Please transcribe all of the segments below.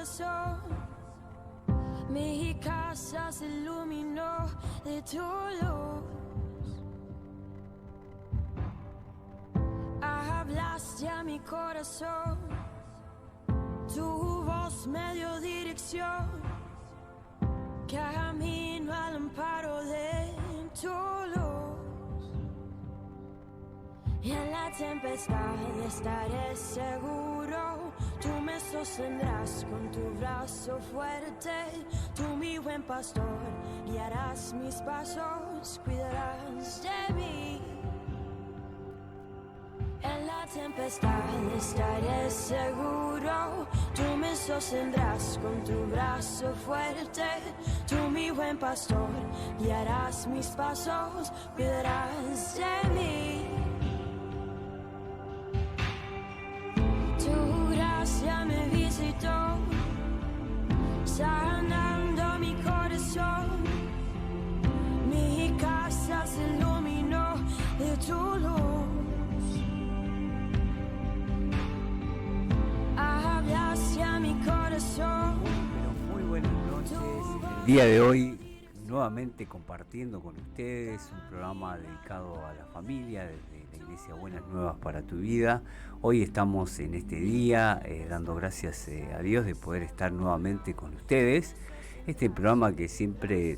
corazón. Mi casa se iluminó de tu luz. Hablaste a mi corazón. Tu voz me dio dirección. Camino al amparo de tu luz. Y en la tempestad estaré seguro. Tú me sostendrás con tu brazo fuerte. Tú, mi buen pastor, guiarás mis pasos, cuidarás de mí. En la tempestad estaré seguro. Tú me sostendrás con tu brazo fuerte. Tú, mi buen pastor, guiarás mis pasos, cuidarás de mí. Tu gracia me visitó, sanando mi corazón. Mi casa se iluminó de tu luz. Hablaste a mi corazón. Pero muy buenas noches. El día de hoy, nuevamente compartiendo con ustedes un programa dedicado a la familia desde la Iglesia Buenas Nuevas para tu Vida. Hoy estamos en este día dando gracias a Dios de poder estar nuevamente con ustedes. Este programa que siempre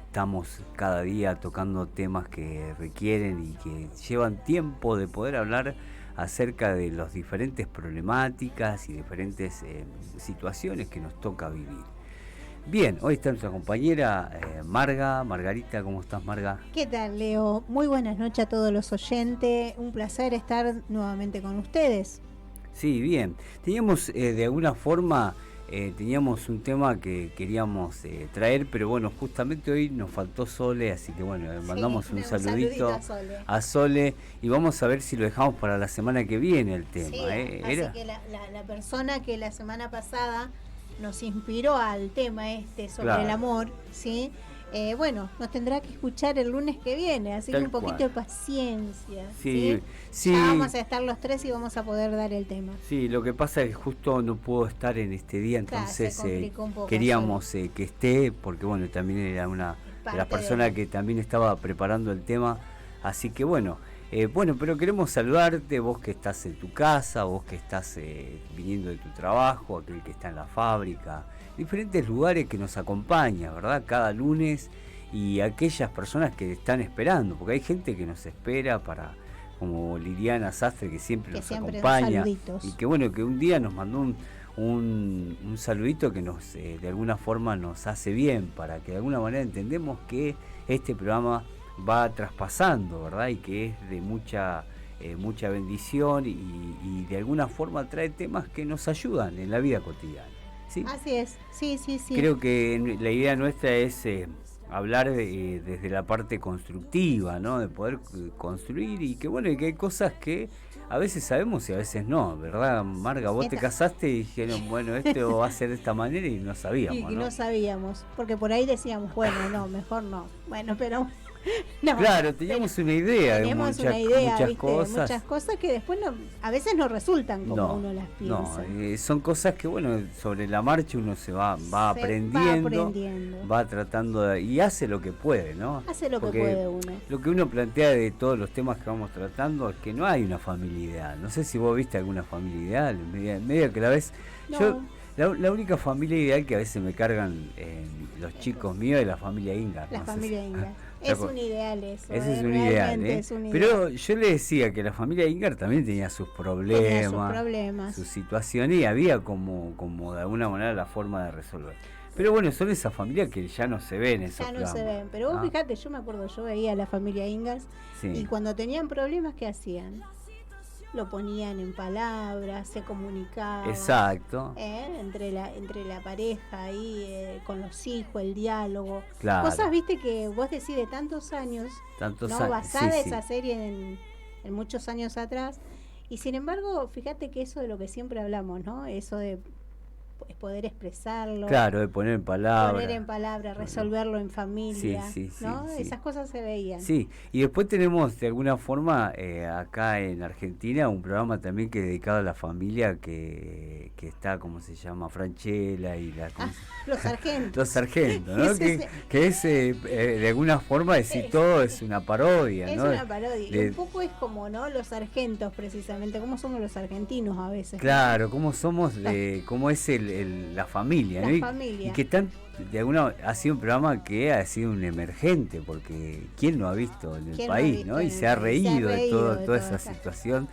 estamos cada día tocando temas que requieren y que llevan tiempo de poder hablar acerca de las diferentes problemáticas y diferentes situaciones que nos toca vivir. Bien, hoy está nuestra compañera Margarita. ¿Cómo estás, Marga? ¿Qué tal, Leo? Muy buenas noches a todos los oyentes. Un placer estar nuevamente con ustedes. Sí, bien. Teníamos de alguna forma teníamos un tema que queríamos traer, pero bueno, justamente hoy nos faltó Sole, así que bueno, le mandamos un saludito a Sole y vamos a ver si lo dejamos para la semana que viene el tema. Sí, así que la persona que la semana pasada nos inspiró al tema sobre el amor, ¿sí? Bueno, nos tendrá que escuchar el lunes que viene, así que un poquito de paciencia. Sí. Ya vamos a estar los tres y vamos a poder dar el tema. Sí, lo que pasa es que justo no puedo estar en este día, entonces queríamos que esté, porque bueno, también era una de las personas que también estaba preparando el tema, así que bueno, pero queremos saludarte, vos que estás en tu casa, vos que estás viniendo de tu trabajo, aquel que está en la fábrica, diferentes lugares que nos acompañan, ¿verdad? Cada lunes, y aquellas personas que están esperando, porque hay gente que nos espera como Liliana Sastre, que siempre nos acompaña, y que bueno, que un día nos mandó un saludito que nos de alguna forma nos hace bien, para que de alguna manera entendemos que este programa va traspasando, ¿verdad? Y que es de mucha bendición y de alguna forma trae temas que nos ayudan en la vida cotidiana. ¿Sí? Así es, sí. Creo que la idea nuestra es hablar desde la parte constructiva, ¿no? De poder construir y que bueno, y que hay cosas que a veces sabemos y a veces no, ¿verdad, Marga? Vos te casaste y dijeron, bueno, esto va a ser de esta manera y no sabíamos, y no sabíamos, porque por ahí decíamos, bueno, no, mejor no. Bueno, pero... No, claro, teníamos una idea de muchas cosas que después a veces no resultan como uno las piensa. No, son cosas que bueno, sobre la marcha uno se va aprendiendo, va tratando y hace lo que puede, ¿no? Hace lo que puede uno. Lo que uno plantea de todos los temas que vamos tratando es que no hay una familia ideal. No sé si vos viste alguna familia ideal, medio que la ves. No. Yo la única familia ideal que a veces me cargan los chicos míos es la familia Ingar. La familia Ingar. Es un ideal eso. Ese es un ideal, ¿eh? Pero yo le decía que la familia Ingar también tenía sus problemas, sus situaciones, y había como de alguna manera la forma de resolver. Pero bueno, son esas familias que ya no se ven esos Ya no se ven, pero vos fíjate, yo me acuerdo, yo veía a la familia Ingars y cuando tenían problemas, ¿qué hacían? Lo ponían en palabras, se comunicaban. Exacto. Entre la pareja ahí, con los hijos, el diálogo. Claro. Cosas, viste, que vos decís de tantos años, basada esa serie en muchos años atrás. Y sin embargo, fíjate que eso de lo que siempre hablamos, ¿no? Eso de es poder expresarlo. Claro, de poner en palabras. Poner en palabras, resolverlo en familia, ¿no? Sí. Esas cosas se veían. Sí, y después tenemos de alguna forma acá en Argentina un programa también que es dedicado a la familia que está, ¿cómo se llama? Franchella y los sargentos. Los sargentos, ¿no? que es de alguna forma decir todo es una parodia, es ¿no? Es una parodia. Y un poco es como, ¿no? Los sargentos, precisamente, cómo somos los argentinos a veces. Claro, cómo somos, cómo es la familia, ¿no? Familia. Y que ha sido un programa que ha sido un emergente, porque ¿quién no ha visto en el país, no? Y se ha reído de toda esa situación.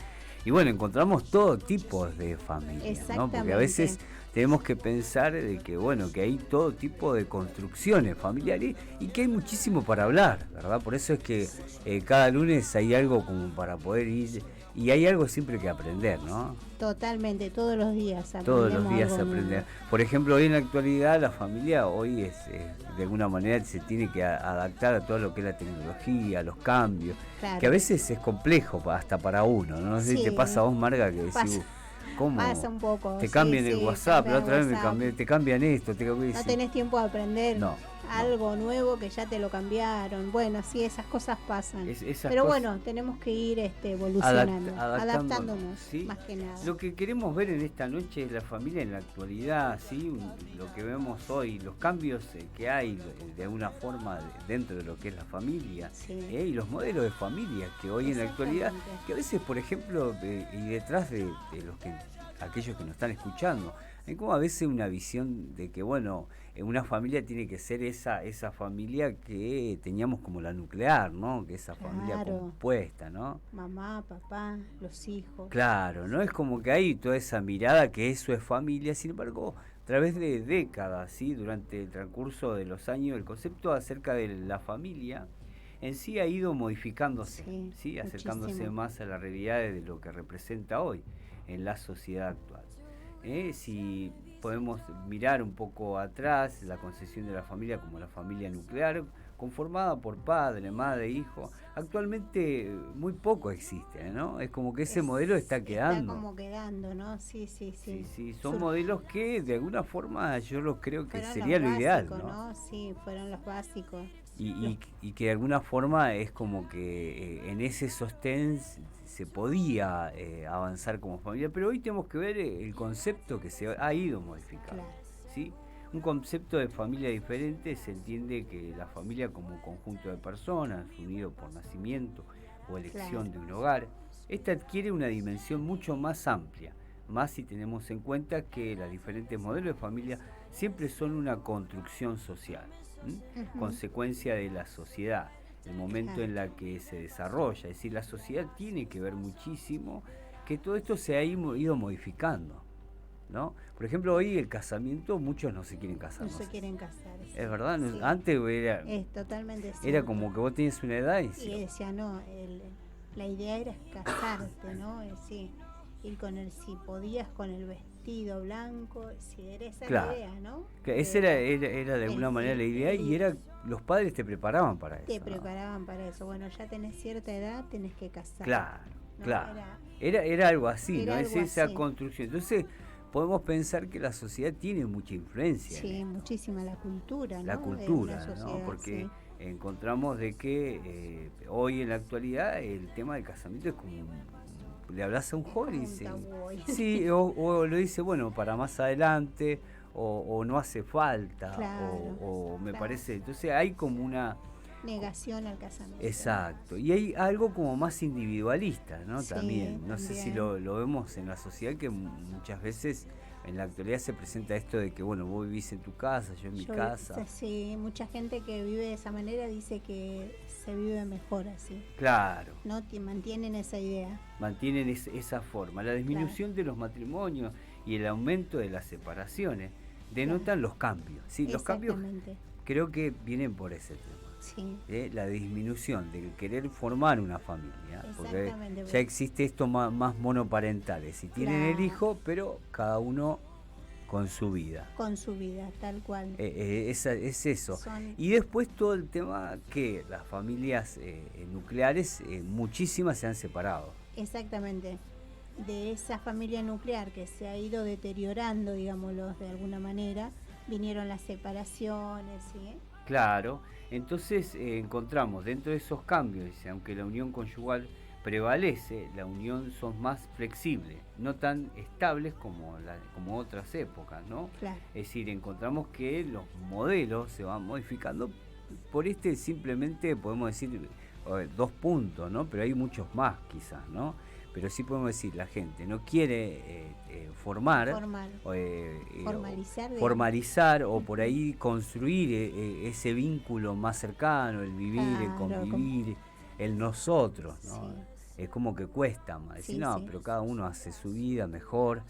Y bueno, encontramos todo tipo de familias, ¿no? Porque a veces tenemos que pensar de que, bueno, que hay todo tipo de construcciones familiares y que hay muchísimo para hablar, ¿verdad? Por eso es que cada lunes hay algo como para poder ir y hay algo siempre que aprender, ¿no? Totalmente, todos los días aprender. Todos los días aprender. Por ejemplo, hoy en la actualidad la familia hoy es de alguna manera se tiene que adaptar a todo lo que es la tecnología, los cambios, que a veces es complejo hasta para uno, ¿no? No sé si te pasa a vos, Marga, que decís, ¿cómo? Pasa un poco. Te cambian el WhatsApp, la otra vez te cambian esto. No tenés tiempo de aprender. Algo nuevo que ya te lo cambiaron. Bueno, sí, esas cosas pasan. Pero bueno, tenemos que ir evolucionando, adaptándonos, ¿sí? Más que nada. Lo que queremos ver en esta noche es la familia en la actualidad, ¿sí? Lo que vemos hoy, los cambios que hay de alguna forma dentro de lo que es la familia, y los modelos de familia que hoy en la actualidad, que a veces, por ejemplo, y detrás de aquellos que nos están escuchando, hay como a veces una visión de que, bueno, una familia tiene que ser esa familia que teníamos como la nuclear, ¿no? Que esa familia compuesta, ¿no? Mamá, papá, los hijos. Claro, ¿no? Es como que hay toda esa mirada que eso es familia, sin embargo, a través de décadas, ¿sí? Durante el transcurso de los años, el concepto acerca de la familia en sí ha ido modificándose, ¿sí? Acercándose más a la realidad de lo que representa hoy en la sociedad actual. Si podemos mirar un poco atrás, la concepción de la familia como la familia nuclear, conformada por padre, madre, hijo, actualmente muy poco existe, ¿no? Es como que ese modelo está quedando. Está como quedando, ¿no? Sí. Son modelos que de alguna forma yo creo que sería lo ideal, ¿no? Sí, fueron los básicos. Y que de alguna forma es como que en ese sostén se podía avanzar como familia, pero hoy tenemos que ver el concepto que se ha ido modificando, ¿sí? Un concepto de familia diferente se entiende que la familia como conjunto de personas unido por nacimiento o elección de un hogar, esta adquiere una dimensión mucho más amplia, más si tenemos en cuenta que los diferentes modelos de familia siempre son una construcción social, consecuencia de la sociedad, el momento en la que se desarrolla, es decir, la sociedad tiene que ver muchísimo que todo esto se ha ido modificando, ¿no? Por ejemplo, hoy el casamiento, muchos no se quieren casar. No se quieren casar. Es verdad, antes es totalmente era como que vos tenías una edad y decía, no, la idea era casarte, ¿no? Sí, ir si podías con el vestido blanco, si era esa la idea, ¿no? Esa era de alguna manera la idea y los padres te preparaban para eso. Te preparaban para eso. Bueno, ya tenés cierta edad, tenés que casar. Claro. Era algo así, ¿no? Es esa construcción. Entonces, podemos pensar que la sociedad tiene mucha influencia. Sí, muchísima la cultura, ¿no? La cultura, ¿no? Porque encontramos de que hoy en la actualidad el tema del casamiento es como le hablas a un joven y dice, sí, o lo dice, bueno, para más adelante, o no hace falta, o me parece, entonces hay como una negación al casamiento. Exacto, y hay algo como más individualista, ¿no? También, no sé si lo vemos en la sociedad, que muchas veces en la actualidad se presenta esto de que, bueno, vos vivís en tu casa, yo en mi casa. Sí, mucha gente que vive de esa manera dice que se vive mejor así. Claro. ¿No? Mantienen esa idea. Mantienen esa forma. La disminución de los matrimonios y el aumento de las separaciones denotan los cambios. Sí, los cambios creo que vienen por ese tema. Sí. La disminución de querer formar una familia, porque ya existe esto más monoparentales, si tienen el hijo, pero cada uno con su vida, tal cual. Es eso. Y después todo el tema que las familias nucleares, muchísimas se han separado. Exactamente. de esa familia nuclear que se ha ido deteriorando, digámoslo de alguna manera, vinieron las separaciones, ¿sí? Claro, entonces encontramos dentro de esos cambios, dice, aunque la unión conyugal prevalece, la unión son más flexibles, no tan estables como otras épocas, ¿no? Claro. Es decir, encontramos que los modelos se van modificando por simplemente, podemos decir, 2 puntos, ¿no? Pero hay muchos más quizás, ¿no? Pero sí podemos decir, la gente no quiere formalizar o por ahí construir ese vínculo más cercano, el vivir, el convivir, el nosotros, ¿no? Sí. Es como que cuesta más, decir, Sí, no, sí. pero cada uno hace su vida mejor,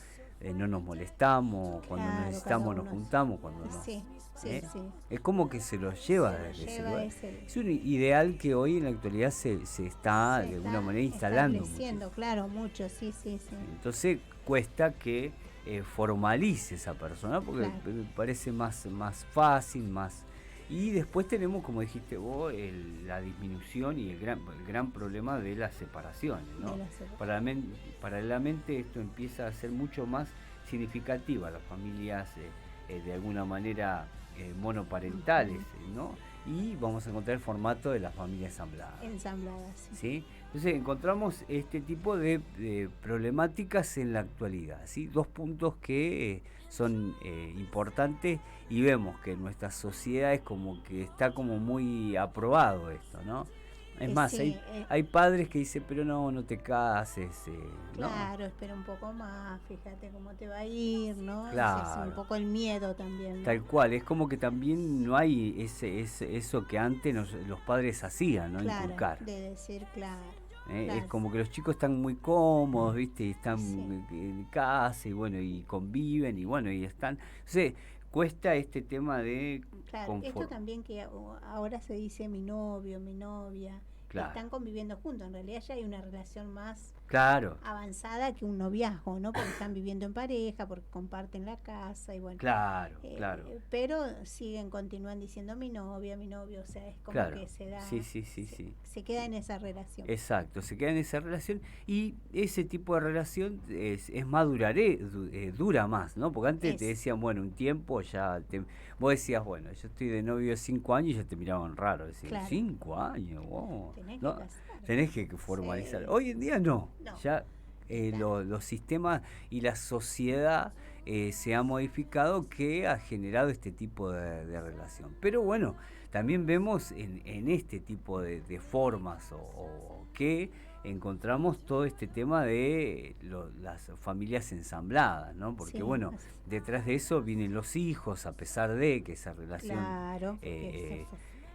no nos molestamos, cuando Claro, necesitamos cada nos uno. juntamos, cuando no. Sí, sí, sí. Es como que se lo lleva Se lo desde ese lleva lugar. ese- Es un ideal que hoy en la actualidad se está de alguna manera instalando. Estableciendo, claro, mucho, sí. Entonces cuesta que formalice esa persona porque Claro. parece más fácil, más... Y después tenemos, como dijiste vos, la disminución y el gran problema de las separaciones, ¿no? Paralelamente esto empieza a ser mucho más significativa, las familias de alguna manera monoparentales, ¿no? Y vamos a encontrar el formato de la familia ensamblada. Ensambladas, ¿Sí? Entonces encontramos este tipo de problemáticas en la actualidad, ¿sí? 2 puntos que son importantes y vemos que en nuestra sociedad es como que está como muy aprobado esto, ¿no? Es más, sí, hay padres que dicen, pero no te cases. Claro, ¿no? espera un poco más, fíjate cómo te va a ir, ¿no? Claro. Es un poco el miedo también, ¿no? Tal cual, es como que también no hay eso que antes los padres hacían, ¿no? Claro, Inculcar. de decir, claro. Es como que los chicos están muy cómodos, ¿viste? Y están en casa y bueno, y conviven y bueno, y están... Entonces, cuesta este tema de... Claro, esto también que ahora se dice mi novio, mi novia, claro. Están conviviendo juntos, en realidad ya hay una relación más avanzada que un noviazgo, ¿no? Porque están viviendo en pareja, porque comparten la casa y bueno. Claro. Pero continúan diciendo mi novia, mi novio, o sea, es como que se da... Sí. Se queda en esa relación. Exacto, se queda en esa relación y ese tipo de relación es más dura más, ¿no? Porque antes te decían, bueno, un tiempo ya... Vos decías, bueno, yo estoy de novio 5 años y ya te miraban raro. Decían, claro. 5 años, wow. Tenés que formalizar. Hoy en día no. Ya los sistemas y la sociedad se ha modificado que ha generado este tipo de relación. Pero bueno, también vemos en este tipo de formas o que encontramos todo este tema de las familias ensambladas, ¿no? Porque bueno, detrás de eso vienen los hijos, a pesar de que esa relación... Claro.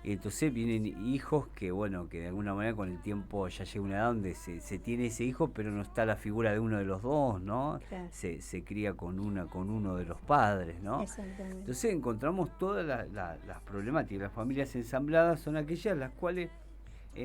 Y entonces vienen hijos que, bueno, que de alguna manera con el tiempo ya llega una edad donde se tiene ese hijo, pero no está la figura de uno de los dos, ¿no? Claro. Se cría con uno de los padres, ¿no? Exactamente. Entonces encontramos todas las problemáticas. Las familias ensambladas son aquellas las cuales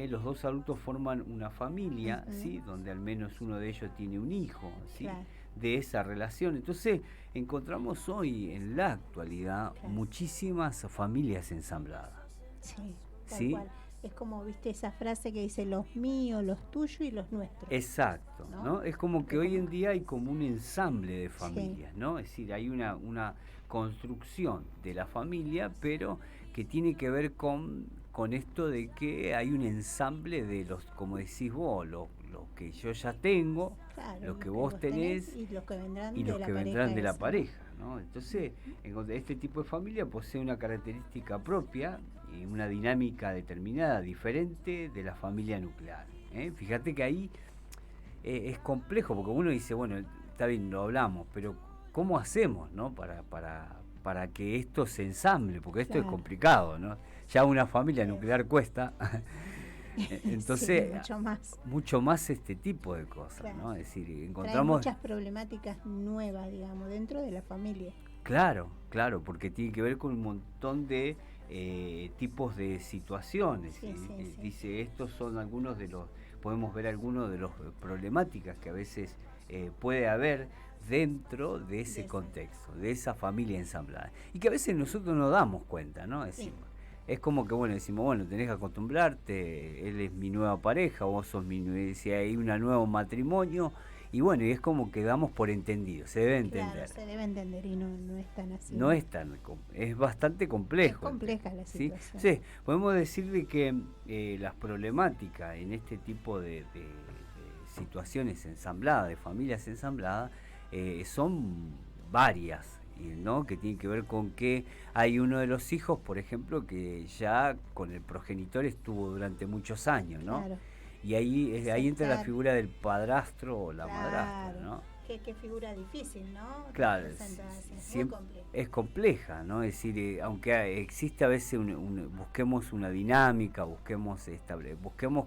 los 2 adultos forman una familia, ¿sí? Donde al menos uno de ellos tiene un hijo, ¿sí? Claro. De esa relación. Entonces encontramos hoy en la actualidad muchísimas familias ensambladas. Sí, tal cual. Es como, viste, esa frase que dice los míos, los tuyos y los nuestros. Exacto, ¿no? Es como que hoy en día hay como un ensamble de familias, ¿no? Es decir, hay una construcción de la familia, pero que tiene que ver con esto de que hay un ensamble de los, como decís vos, los que yo ya tengo, claro, los que vos tenés y los que vendrán de la pareja, ¿no? Entonces, este tipo de familia posee una característica propia y una dinámica determinada, diferente de la familia nuclear. Fíjate que ahí es complejo, porque uno dice, bueno, está bien, lo hablamos, pero ¿cómo hacemos, no? Para que esto se ensamble, porque esto es complicado, ¿no? Ya una familia nuclear cuesta. Entonces, mucho más este tipo de cosas, ¿no? Es decir, encontramos... Trae muchas problemáticas nuevas, digamos, dentro de la familia. Claro, porque tiene que ver con un montón de tipos de situaciones. Dice, estos son algunos de los... Podemos ver algunos de los problemáticas que a veces puede haber dentro de ese contexto, de esa familia ensamblada. Y que a veces nosotros nos damos cuenta, ¿no? Es como que, bueno, decimos, bueno, tenés que acostumbrarte, él es mi nueva pareja, vos sos si hay un nuevo matrimonio, y bueno, y es como que damos por entendido, se debe entender. Claro, se debe entender y no es tan así. No es tan, es bastante complejo. Es compleja la situación. Sí, podemos decir de que las problemáticas en este tipo de situaciones ensambladas, de familias ensambladas, son varias, ¿no? Que tienen que ver con que hay uno de los hijos, por ejemplo, que ya con el progenitor estuvo durante muchos años, ¿no? Claro. Y ahí entra la figura del padrastro o la madrastra, ¿no? Qué figura difícil, ¿no? Claro, es compleja, ¿no? Es decir, aunque existe a veces busquemos una dinámica, busquemos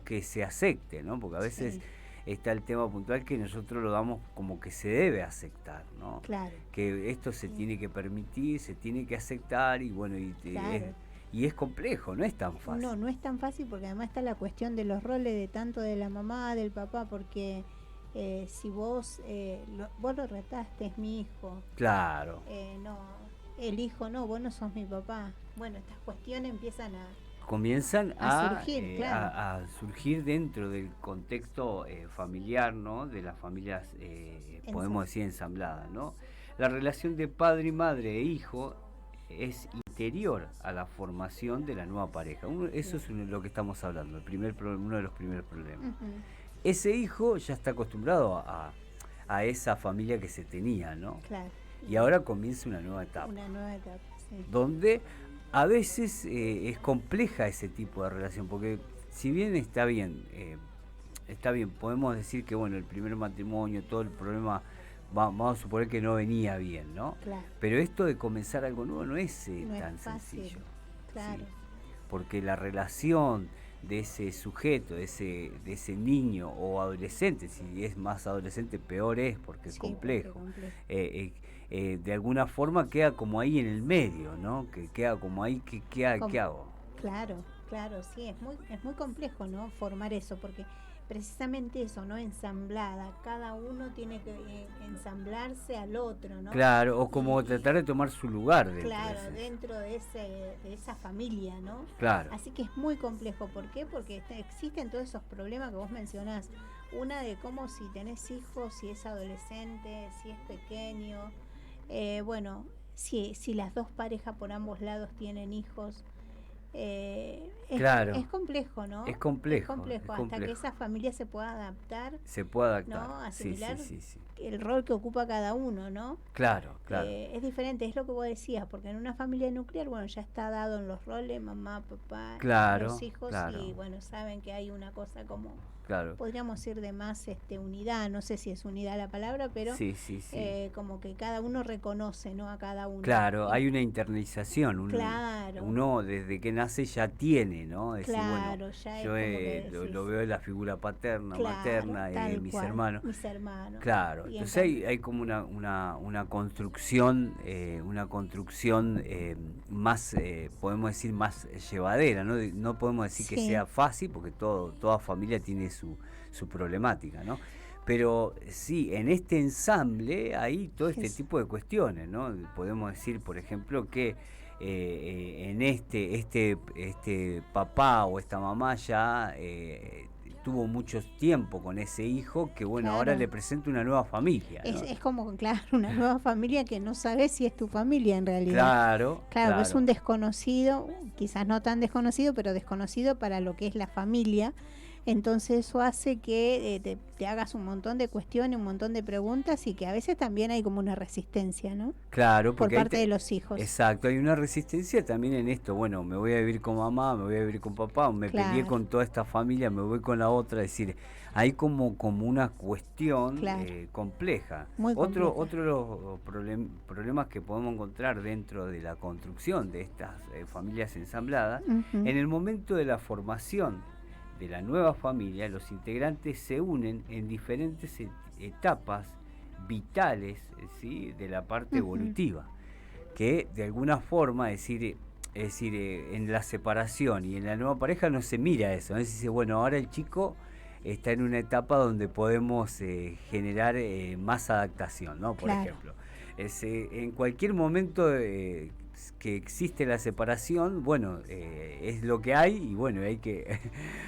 que se acepte, ¿no? Porque a veces está el tema puntual que nosotros lo damos como que se debe aceptar, ¿no? Claro. Que esto se tiene que permitir, se tiene que aceptar y bueno, y es complejo, no es tan fácil. No es tan fácil porque además está la cuestión de los roles de tanto de la mamá, del papá, porque si vos lo retaste, es mi hijo. Claro. No, el hijo no, vos no sos mi papá. Bueno, estas cuestiones comienzan a surgir, claro. a surgir dentro del contexto familiar, ¿no? De las familias, podemos decir, ensambladas, ¿no? La relación de padre y madre e hijo es interior a la formación de la nueva pareja. Eso es lo que estamos hablando, uno de los primeros problemas. Uh-huh. Ese hijo ya está acostumbrado a esa familia que se tenía, ¿no? Claro. Y ahora comienza una nueva etapa. Sí. Donde a veces es compleja ese tipo de relación, porque si bien está bien, podemos decir que bueno, el primer matrimonio, todo el problema, vamos a suponer que no venía bien, ¿no? Claro. Pero esto de comenzar algo nuevo no es tan sencillo. Claro. ¿Sí? Porque la relación de ese sujeto, de ese niño o adolescente, si es más adolescente peor es porque es complejo. De alguna forma queda como ahí en el medio, ¿no? Que queda como ahí, ¿qué hago? Claro, sí, es muy complejo, ¿no? Formar eso, porque precisamente eso, ¿no? Ensamblada, cada uno tiene que ensamblarse al otro, ¿no? Claro, o como tratar de tomar su lugar dentro de esa familia, ¿no? Claro. Así que es muy complejo, ¿por qué? Porque existen todos esos problemas que vos mencionás, una de cómo si tenés hijos, si es adolescente, si es pequeño, bueno, si las dos parejas por ambos lados tienen hijos, claro. Es complejo, ¿no? Es complejo. Hasta que esa familia se pueda adaptar. ¿no? Asimilar sí. el rol que ocupa cada uno, ¿no? Claro. Es diferente, es lo que vos decías, porque en una familia nuclear, bueno, ya está dado en los roles, mamá, papá, los hijos, y bueno, saben que hay una cosa como... Claro. Podríamos ir de más unidad, no sé si es unidad la palabra, pero sí. Como que cada uno reconoce, ¿no? A cada uno. Claro, hay una internalización. Uno desde que nace ya tiene, ¿no? Decir, claro, bueno, yo lo veo en la figura paterna, materna, mis hermanos. Claro, y entonces hay como una construcción, más, podemos decir, más llevadera, ¿no? No podemos decir que sea fácil, porque toda familia tiene su problemática, ¿no? Pero sí, en este ensamble hay todo este tipo de cuestiones, ¿no? Podemos decir, por ejemplo, que en este papá o esta mamá ya tuvo mucho tiempo con ese hijo que, bueno, ahora le presenta una nueva familia, ¿no? Es como, claro, una nueva familia que no sabes si es tu familia en realidad. Claro, es un desconocido, quizás no tan desconocido, pero desconocido para lo que es la familia. Entonces eso hace que te hagas un montón de cuestiones, un montón de preguntas y que a veces también hay como una resistencia, ¿no? Claro, por parte de los hijos. Exacto, hay una resistencia también en esto. Bueno, me voy a vivir con mamá, me voy a vivir con papá, me peleé con toda esta familia, me voy con la otra. Es decir, hay como una cuestión compleja. Otro de los problemas que podemos encontrar dentro de la construcción de estas familias ensambladas, en el momento de la formación de la nueva familia, los integrantes se unen en diferentes etapas vitales, ¿sí? De la parte evolutiva, que de alguna forma, es decir, en la separación y en la nueva pareja no se mira eso, ¿no? Es decir, bueno, ahora el chico está en una etapa donde podemos generar más adaptación, ¿no? Por ejemplo, en cualquier momento que existe la separación, bueno, es lo que hay y bueno, hay que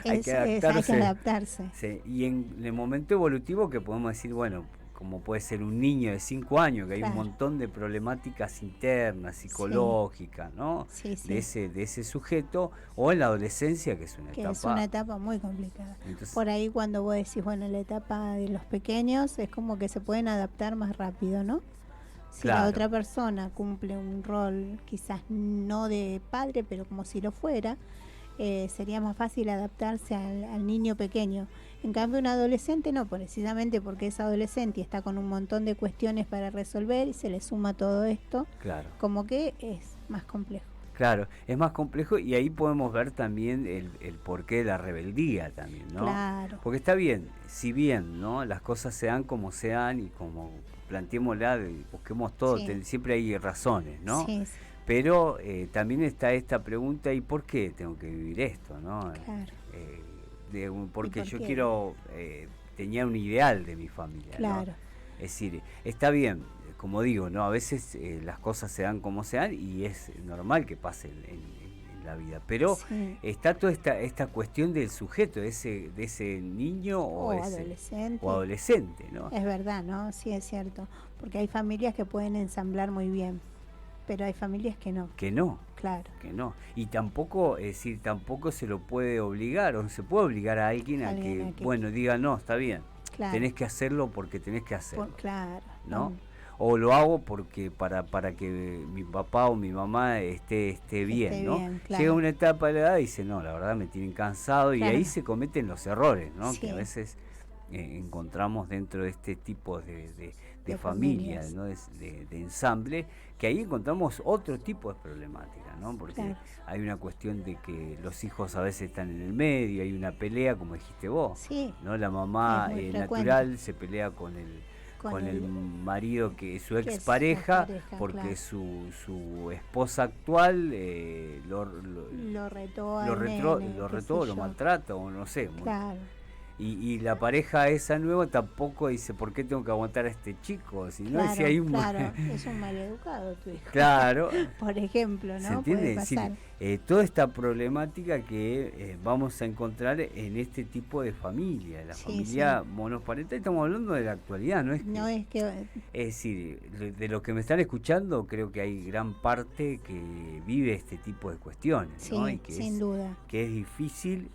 adaptarse. Sí, y en el momento evolutivo que podemos decir, bueno, como puede ser un niño de 5 años, que hay un montón de problemáticas internas, psicológicas, ¿no? Sí. De ese sujeto, o en la adolescencia, que es una etapa... es una etapa muy complicada. Entonces, por ahí cuando vos decís, bueno, la etapa de los pequeños es como que se pueden adaptar más rápido, ¿no? Si la otra persona cumple un rol quizás no de padre, pero como si lo fuera, sería más fácil adaptarse al niño pequeño. En cambio, un adolescente no, precisamente porque es adolescente y está con un montón de cuestiones para resolver y se le suma todo esto, como que es más complejo. Claro, es más complejo y ahí podemos ver también el porqué de la rebeldía también, ¿no? Claro. Porque está bien, si bien, ¿no? Las cosas se dan como se dan y como planteémosla, busquemos todo, siempre hay razones, ¿no? Sí. Pero también está esta pregunta, ¿y por qué tengo que vivir esto, no? Claro. Porque yo quiero, tenía un ideal de mi familia, claro. ¿no? Es decir, está bien, como digo, ¿no? A veces las cosas se dan como se dan y es normal que pase en la vida, pero está toda esta cuestión del sujeto, de ese niño o adolescente, ¿no? Es verdad, ¿no? Sí, es cierto, porque hay familias que pueden ensamblar muy bien, pero hay familias que no. Que no. Claro. Que no. Y tampoco, es decir, tampoco se lo puede obligar, o no se puede obligar a alguien a que, bueno, diga, no, está bien, tenés que hacerlo porque tenés que hacerlo. Claro. ¿No? O lo hago porque para que mi papá o mi mamá esté bien, ¿no? Llega una etapa de la edad y dice, no, la verdad me tienen cansado, y ahí se cometen los errores, ¿no? Que a veces encontramos dentro de este tipo de familias, ¿no? de ensamble, que ahí encontramos otro tipo de problemática, ¿no? Porque hay una cuestión de que los hijos a veces están en el medio, hay una pelea, como dijiste vos, ¿no? La mamá natural se pelea con el marido, que es su expareja, porque su esposa actual lo retó, lo maltrata, o no sé. Y la pareja esa nueva tampoco dice, ¿por qué tengo que aguantar a este chico? Si no, si hay es un maleducado tu hijo. Claro. Por ejemplo, ¿no? ¿Se entiende? Toda esta problemática que vamos a encontrar en este tipo de familia, la familia monoparental. Estamos hablando de la actualidad, ¿no? Es decir, de lo que me están escuchando, creo que hay gran parte que vive este tipo de cuestiones, ¿no? Y que sin duda. Que es difícil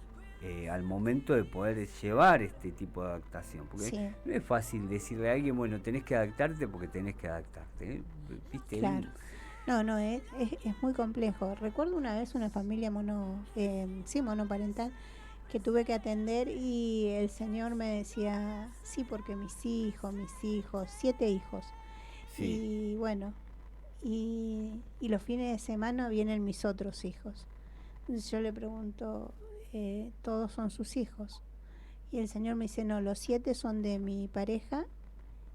al momento de poder llevar este tipo de adaptación, porque no es fácil decirle a alguien, bueno, tenés que adaptarte porque tenés que adaptarte, ¿viste? Claro. No, es muy complejo. Recuerdo una vez una familia monoparental que tuve que atender y el señor me decía, porque mis hijos, 7 hijos. Y bueno, y los fines de semana vienen mis otros hijos. Entonces yo le pregunto, todos son sus hijos, y el señor me dice, no, los 7 son de mi pareja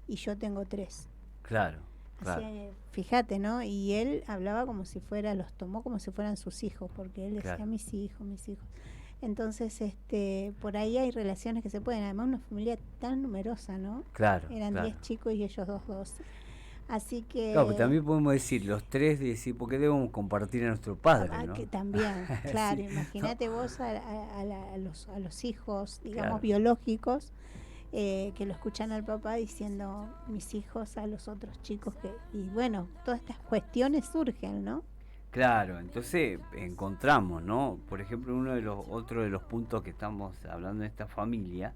y yo tengo 3. Claro. Así, fíjate, ¿no? Y él hablaba como si los tomó como si fueran sus hijos, porque él decía mis hijos. Entonces, por ahí hay relaciones que se pueden, además una familia tan numerosa, ¿no? Claro. Eran 10 chicos y ellos 2. Así que... Claro, pero también podemos decir, los 3, decir, porque debemos compartir a nuestro padre, ¿no? Que también, claro, imagínate vos a los hijos, digamos, biológicos, que lo escuchan al papá diciendo mis hijos a los otros chicos, y bueno, todas estas cuestiones surgen, ¿no? Claro, entonces encontramos, ¿no? Por ejemplo, otro de los puntos que estamos hablando de esta familia,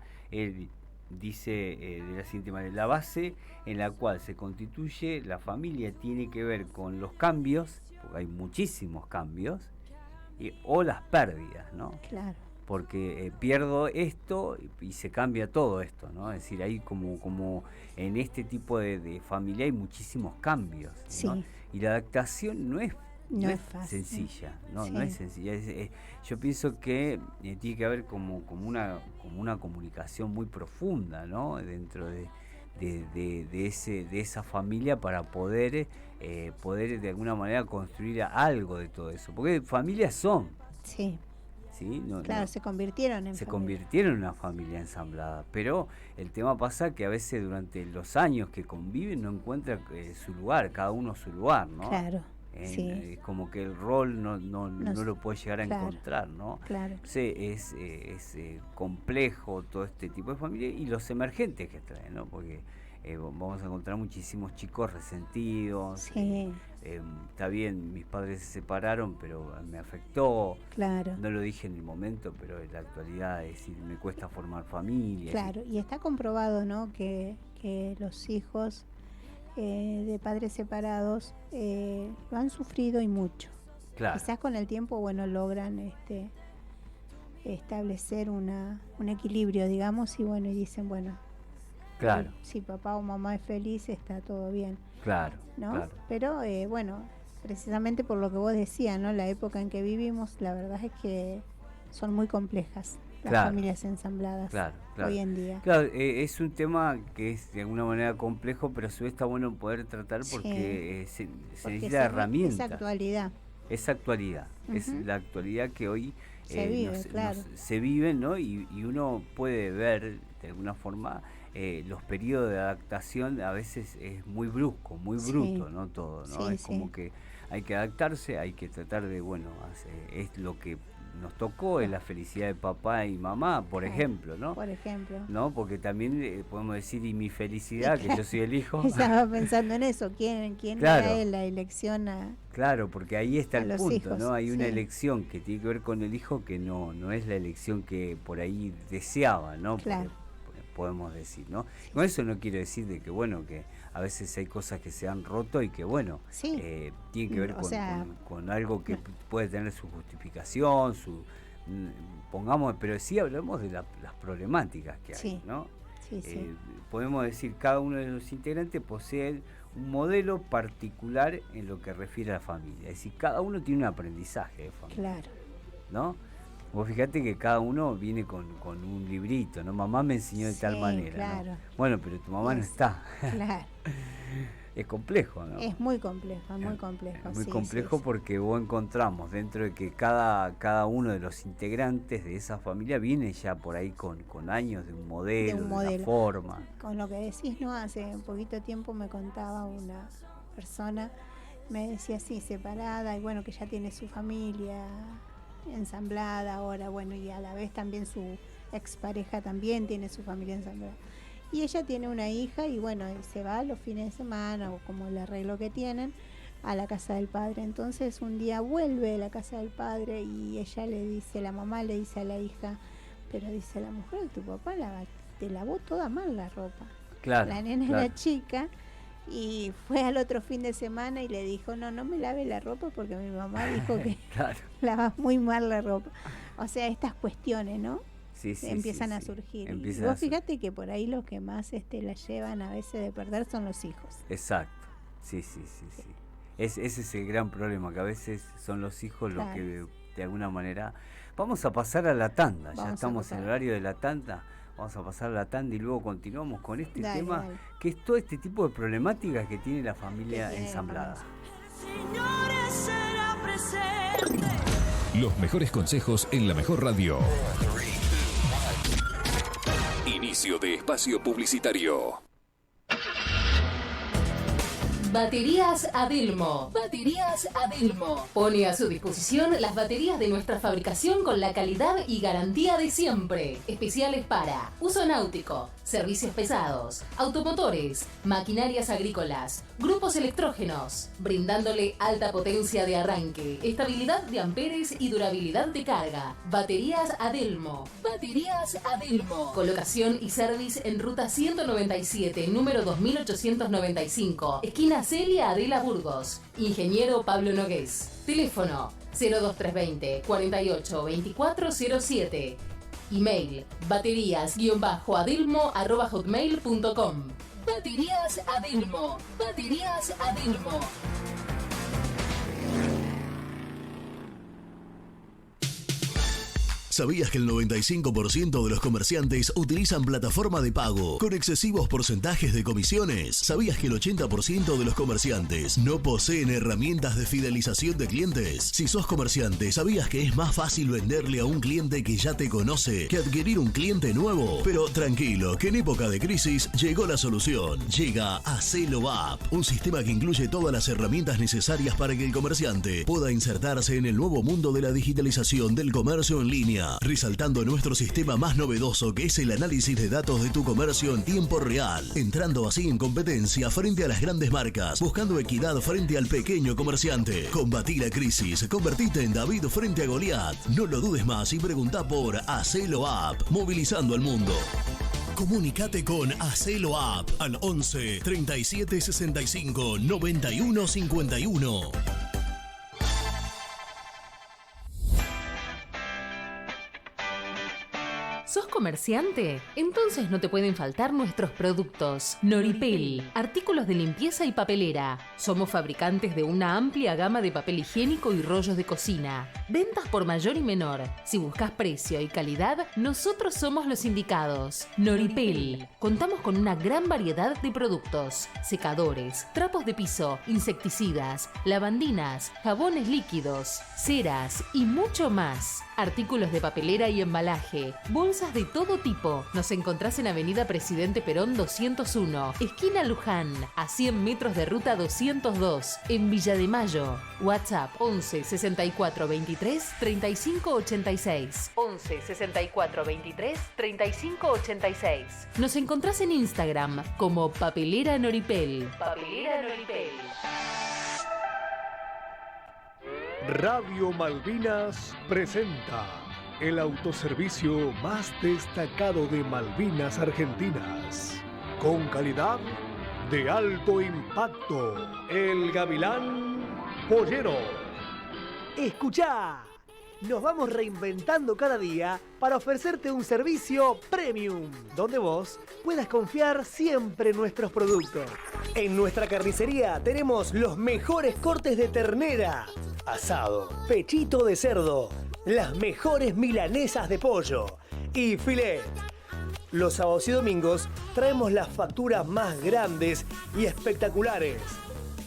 dice de la siguiente manera: la base en la cual se constituye la familia tiene que ver con los cambios, porque hay muchísimos cambios, o las pérdidas, ¿no? Claro. Porque pierdo esto y se cambia todo esto, ¿no? Es decir, hay como en este tipo de familia hay muchísimos cambios, ¿no? Y la adaptación no es fácil, sencilla, no es sencilla. Yo pienso que tiene que haber como una comunicación muy profunda, ¿no? Dentro de esa familia, para poder de alguna manera construir algo de todo eso, porque familias son. Sí. ¿Sí? Se convirtieron en una familia ensamblada, pero el tema pasa que a veces durante los años que conviven no encuentran su lugar, cada uno su lugar, ¿no? Claro. como que el rol no lo puede llegar a encontrar, ¿no? Claro. Sí, es complejo todo este tipo de familia y los emergentes que traen, ¿no? Porque vamos a encontrar muchísimos chicos resentidos. Sí. Está bien, mis padres se separaron, pero me afectó. Claro. No lo dije en el momento, pero en la actualidad es decir, me cuesta formar familia. Claro, y está comprobado, ¿no? Que los hijos de padres separados lo han sufrido y mucho. Claro. Quizás con el tiempo, logran establecer un equilibrio, digamos, y y dicen, claro, si papá o mamá es feliz, está todo bien. Claro, ¿no? Claro. Pero precisamente por lo que vos decías, ¿no? La época en que vivimos, la verdad es que son muy complejas las familias ensambladas hoy en día. Claro, es un tema que es de alguna manera complejo, pero a su vez está bueno poder tratar porque se necesita herramientas. Es actualidad. Es actualidad, es la actualidad que hoy se vive, ¿no? Y uno puede ver de alguna forma los periodos de adaptación a veces es muy brusco, muy bruto, ¿no? Todo, ¿no? Es como que hay que adaptarse, hay que tratar de, es lo que nos tocó, es la felicidad de papá y mamá, por ejemplo, ¿no? Por ejemplo. ¿No? Porque también podemos decir, y mi felicidad, que yo soy el hijo. Estaba pensando en eso, ¿quién era la elección a... Claro, porque ahí está el punto, hijos, ¿no? Hay una elección que tiene que ver con el hijo que no es la elección que por ahí deseaba, ¿no? Claro. Podemos decir, ¿no? Con eso no quiero decir de que, que a veces hay cosas que se han roto y que, tiene que ver con algo que puede tener su justificación, pongamos, pero sí hablamos de las problemáticas que hay, ¿no? Podemos decir, cada uno de los integrantes posee un modelo particular en lo que refiere a la familia. Es decir, cada uno tiene un aprendizaje de familia. Claro. ¿No? Vos fíjate que cada uno viene con un librito, ¿no? Mamá me enseñó de tal manera, claro. ¿no? Bueno, pero tu mamá no está. Claro. Es complejo, ¿no? Es muy complejo, muy complejo. Es muy complejo porque vos encontramos dentro de que cada uno de los integrantes de esa familia viene ya por ahí con años de un modelo, de una forma. Con lo que decís, ¿no? Hace un poquito tiempo me contaba una persona, me decía así, separada, y que ya tiene su familia ensamblada ahora, y a la vez también su expareja también tiene su familia ensamblada. Y ella tiene una hija y se va los fines de semana o como el arreglo que tienen a la casa del padre. Entonces un día vuelve de la casa del padre y ella la mamá le dice a la hija, pero dice la mujer de tu papá te lavó toda mal la ropa. Claro, la nena era chica y fue al otro fin de semana y le dijo, no me lave la ropa porque mi mamá dijo que lavas muy mal la ropa. O sea, estas cuestiones, ¿no? Empiezan a surgir. Y vos fíjate que por ahí los que más la llevan a veces de perder son los hijos. Exacto, sí. Ese es el gran problema, que a veces son los hijos los que de alguna manera... Vamos a pasar a la tanda, ya estamos en el horario de la tanda. Vamos a pasar a la tanda y luego continuamos con este tema, que es todo este tipo de problemáticas que tiene la familia ensamblada. Los mejores consejos en la mejor radio. Inicio de espacio publicitario. Baterías Adelmo. Baterías Adelmo. Pone a su disposición las baterías de nuestra fabricación con la calidad y garantía de siempre. Especiales para uso náutico, servicios pesados, automotores, maquinarias agrícolas, grupos electrógenos, brindándole alta potencia de arranque, estabilidad de amperes y durabilidad de carga. Baterías Adelmo. Baterías Adelmo. Colocación y service en ruta 197, número 2895, esquina Celia Adela Burgos. Ingeniero Pablo Nogués. Teléfono 02320 48 2407. Email baterías-adelmo@hotmail.com. Baterías Adelmo. Baterías Adelmo. ¿Sabías que el 95% de los comerciantes utilizan plataforma de pago con excesivos porcentajes de comisiones? ¿Sabías que el 80% de los comerciantes no poseen herramientas de fidelización de clientes? Si sos comerciante, ¿sabías que es más fácil venderle a un cliente que ya te conoce que adquirir un cliente nuevo? Pero tranquilo, que en época de crisis llegó la solución. Llega Hacelo App, un sistema que incluye todas las herramientas necesarias para que el comerciante pueda insertarse en el nuevo mundo de la digitalización del comercio en línea, resaltando nuestro sistema más novedoso, que es el análisis de datos de tu comercio en tiempo real, entrando así en competencia frente a las grandes marcas, buscando equidad frente al pequeño comerciante. Combatí la crisis, convertite en David frente a Goliat. No lo dudes más y preguntá por Hacelo App, movilizando al mundo. Comunicate con Hacelo App al 11 37 65 91 51. ¿Sos comerciante? Entonces no te pueden faltar nuestros productos. Noripel, artículos de limpieza y papelera. Somos fabricantes de una amplia gama de papel higiénico y rollos de cocina. Ventas por mayor y menor. Si buscas precio y calidad, nosotros somos los indicados. Noripel. Contamos con una gran variedad de productos. Secadores, trapos de piso, insecticidas, lavandinas, jabones líquidos, ceras y mucho más. Artículos de papelera y embalaje. Bolsas de todo tipo. Nos encontrás en Avenida Presidente Perón 201, esquina Luján, a 100 metros de ruta 202, en Villa de Mayo. WhatsApp 11 64 23 35 86. 11 64 23 35 86. Nos encontrás en Instagram como Papelera Noripel. Papelera Noripel. Radio Malvinas presenta el autoservicio más destacado de Malvinas Argentinas, con calidad de alto impacto, el Gavilán Pollero. Escuchá, nos vamos reinventando cada día para ofrecerte un servicio premium, donde vos puedas confiar siempre en nuestros productos. En nuestra carnicería tenemos los mejores cortes de ternera, asado, pechito de cerdo, las mejores milanesas de pollo y filet. Los sábados y domingos traemos las facturas más grandes y espectaculares.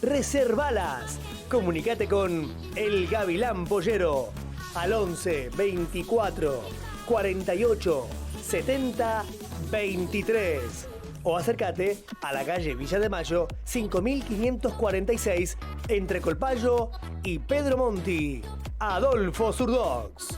Reservalas. Comunicate con El Gavilán Pollero al 11 24 48 70 23 o acércate a la calle Villa de Mayo 5546 entre Colpallo y Pedro Monti. Adolfo Surdox.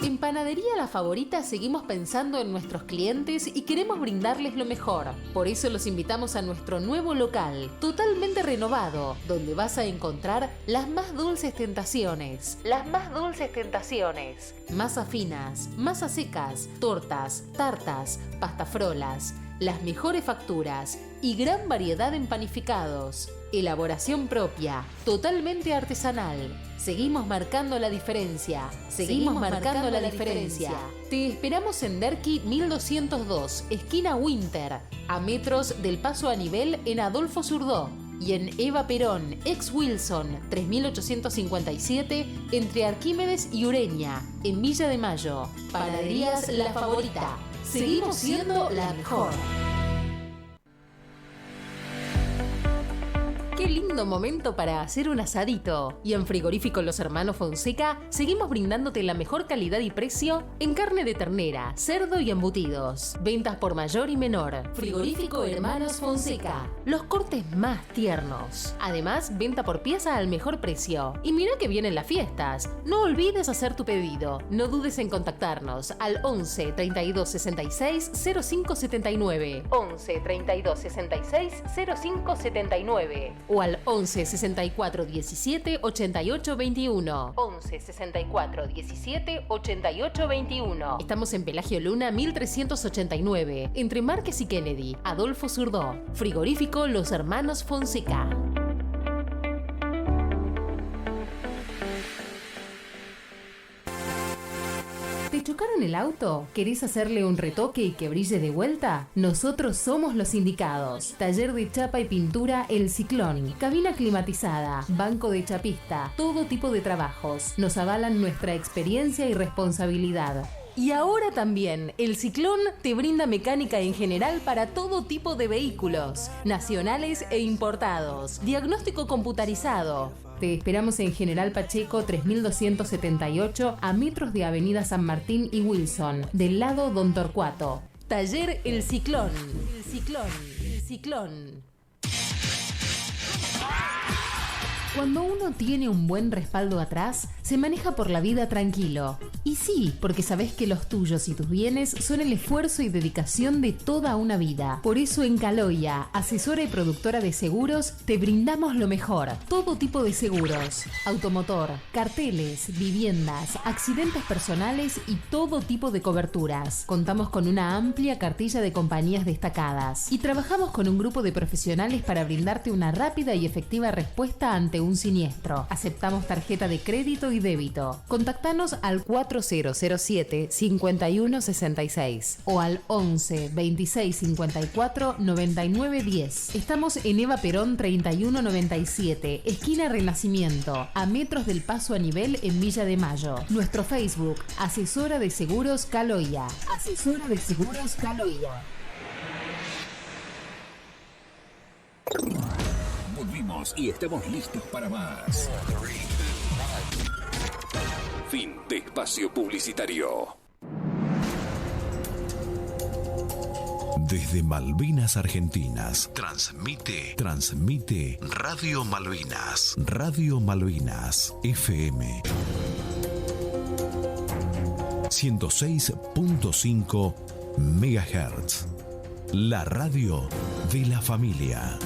En Panadería La Favorita seguimos pensando en nuestros clientes y queremos brindarles lo mejor. Por eso los invitamos a nuestro nuevo local, totalmente renovado, donde vas a encontrar las más dulces tentaciones. Las más dulces tentaciones. Masas finas, masas secas, tortas, tartas, pastafrolas, las mejores facturas y gran variedad en panificados. Elaboración propia, totalmente artesanal. Seguimos marcando la diferencia. Seguimos marcando la diferencia. Te esperamos en Derqui 1202, esquina Winter, a metros del paso a nivel en Adolfo Surdó. Y en Eva Perón, ex Wilson, 3857, entre Arquímedes y Ureña, en Villa de Mayo. Panaderías La Favorita. Seguimos siendo la mejor. Qué lindo momento para hacer un asadito. Y en Frigorífico Los Hermanos Fonseca seguimos brindándote la mejor calidad y precio en carne de ternera, cerdo y embutidos. Ventas por mayor y menor. Frigorífico Hermanos Fonseca. Los cortes más tiernos. Además, venta por pieza al mejor precio. Y mira que vienen las fiestas. No olvides hacer tu pedido. No dudes en contactarnos al 11 32 66 05 79. 11 32 66 05 79. O al 11 64 17 88 21. 11 64 17 88 21. Estamos en Pelagio Luna 1389, entre Márquez y Kennedy. Adolfo Surdó. Frigorífico Los Hermanos Fonseca. ¿Te chocaron el auto? ¿Querés hacerle un retoque y que brille de vuelta? Nosotros somos los indicados. Taller de chapa y pintura El Ciclón. Cabina climatizada, banco de chapista, todo tipo de trabajos. Nos avalan nuestra experiencia y responsabilidad. Y ahora también, El Ciclón te brinda mecánica en general para todo tipo de vehículos, nacionales e importados. Diagnóstico computarizado. Te esperamos en General Pacheco 3278 a metros de Avenida San Martín y Wilson, del lado Don Torcuato. Taller El Ciclón. El Ciclón. El Ciclón. Cuando uno tiene un buen respaldo atrás, se maneja por la vida tranquilo. Y sí, porque sabés que los tuyos y tus bienes son el esfuerzo y dedicación de toda una vida. Por eso en Caloya, asesora y productora de seguros, te brindamos lo mejor. Todo tipo de seguros. Automotor, carteles, viviendas, accidentes personales y todo tipo de coberturas. Contamos con una amplia cartilla de compañías destacadas. Y trabajamos con un grupo de profesionales para brindarte una rápida y efectiva respuesta ante un siniestro. Aceptamos tarjeta de crédito y débito. Contactanos al 4007-5166 o al 11 26 54 99 10. Estamos en Eva Perón 3197, esquina Renacimiento, a metros del paso a nivel en Villa de Mayo. Nuestro Facebook, Asesora de Seguros Caloya. Asesora de Seguros Caloya. Volvimos y estamos listos para más. Fin de espacio publicitario. Desde Malvinas Argentinas, transmite Radio Malvinas, FM 106.5 MHz, la radio de la familia.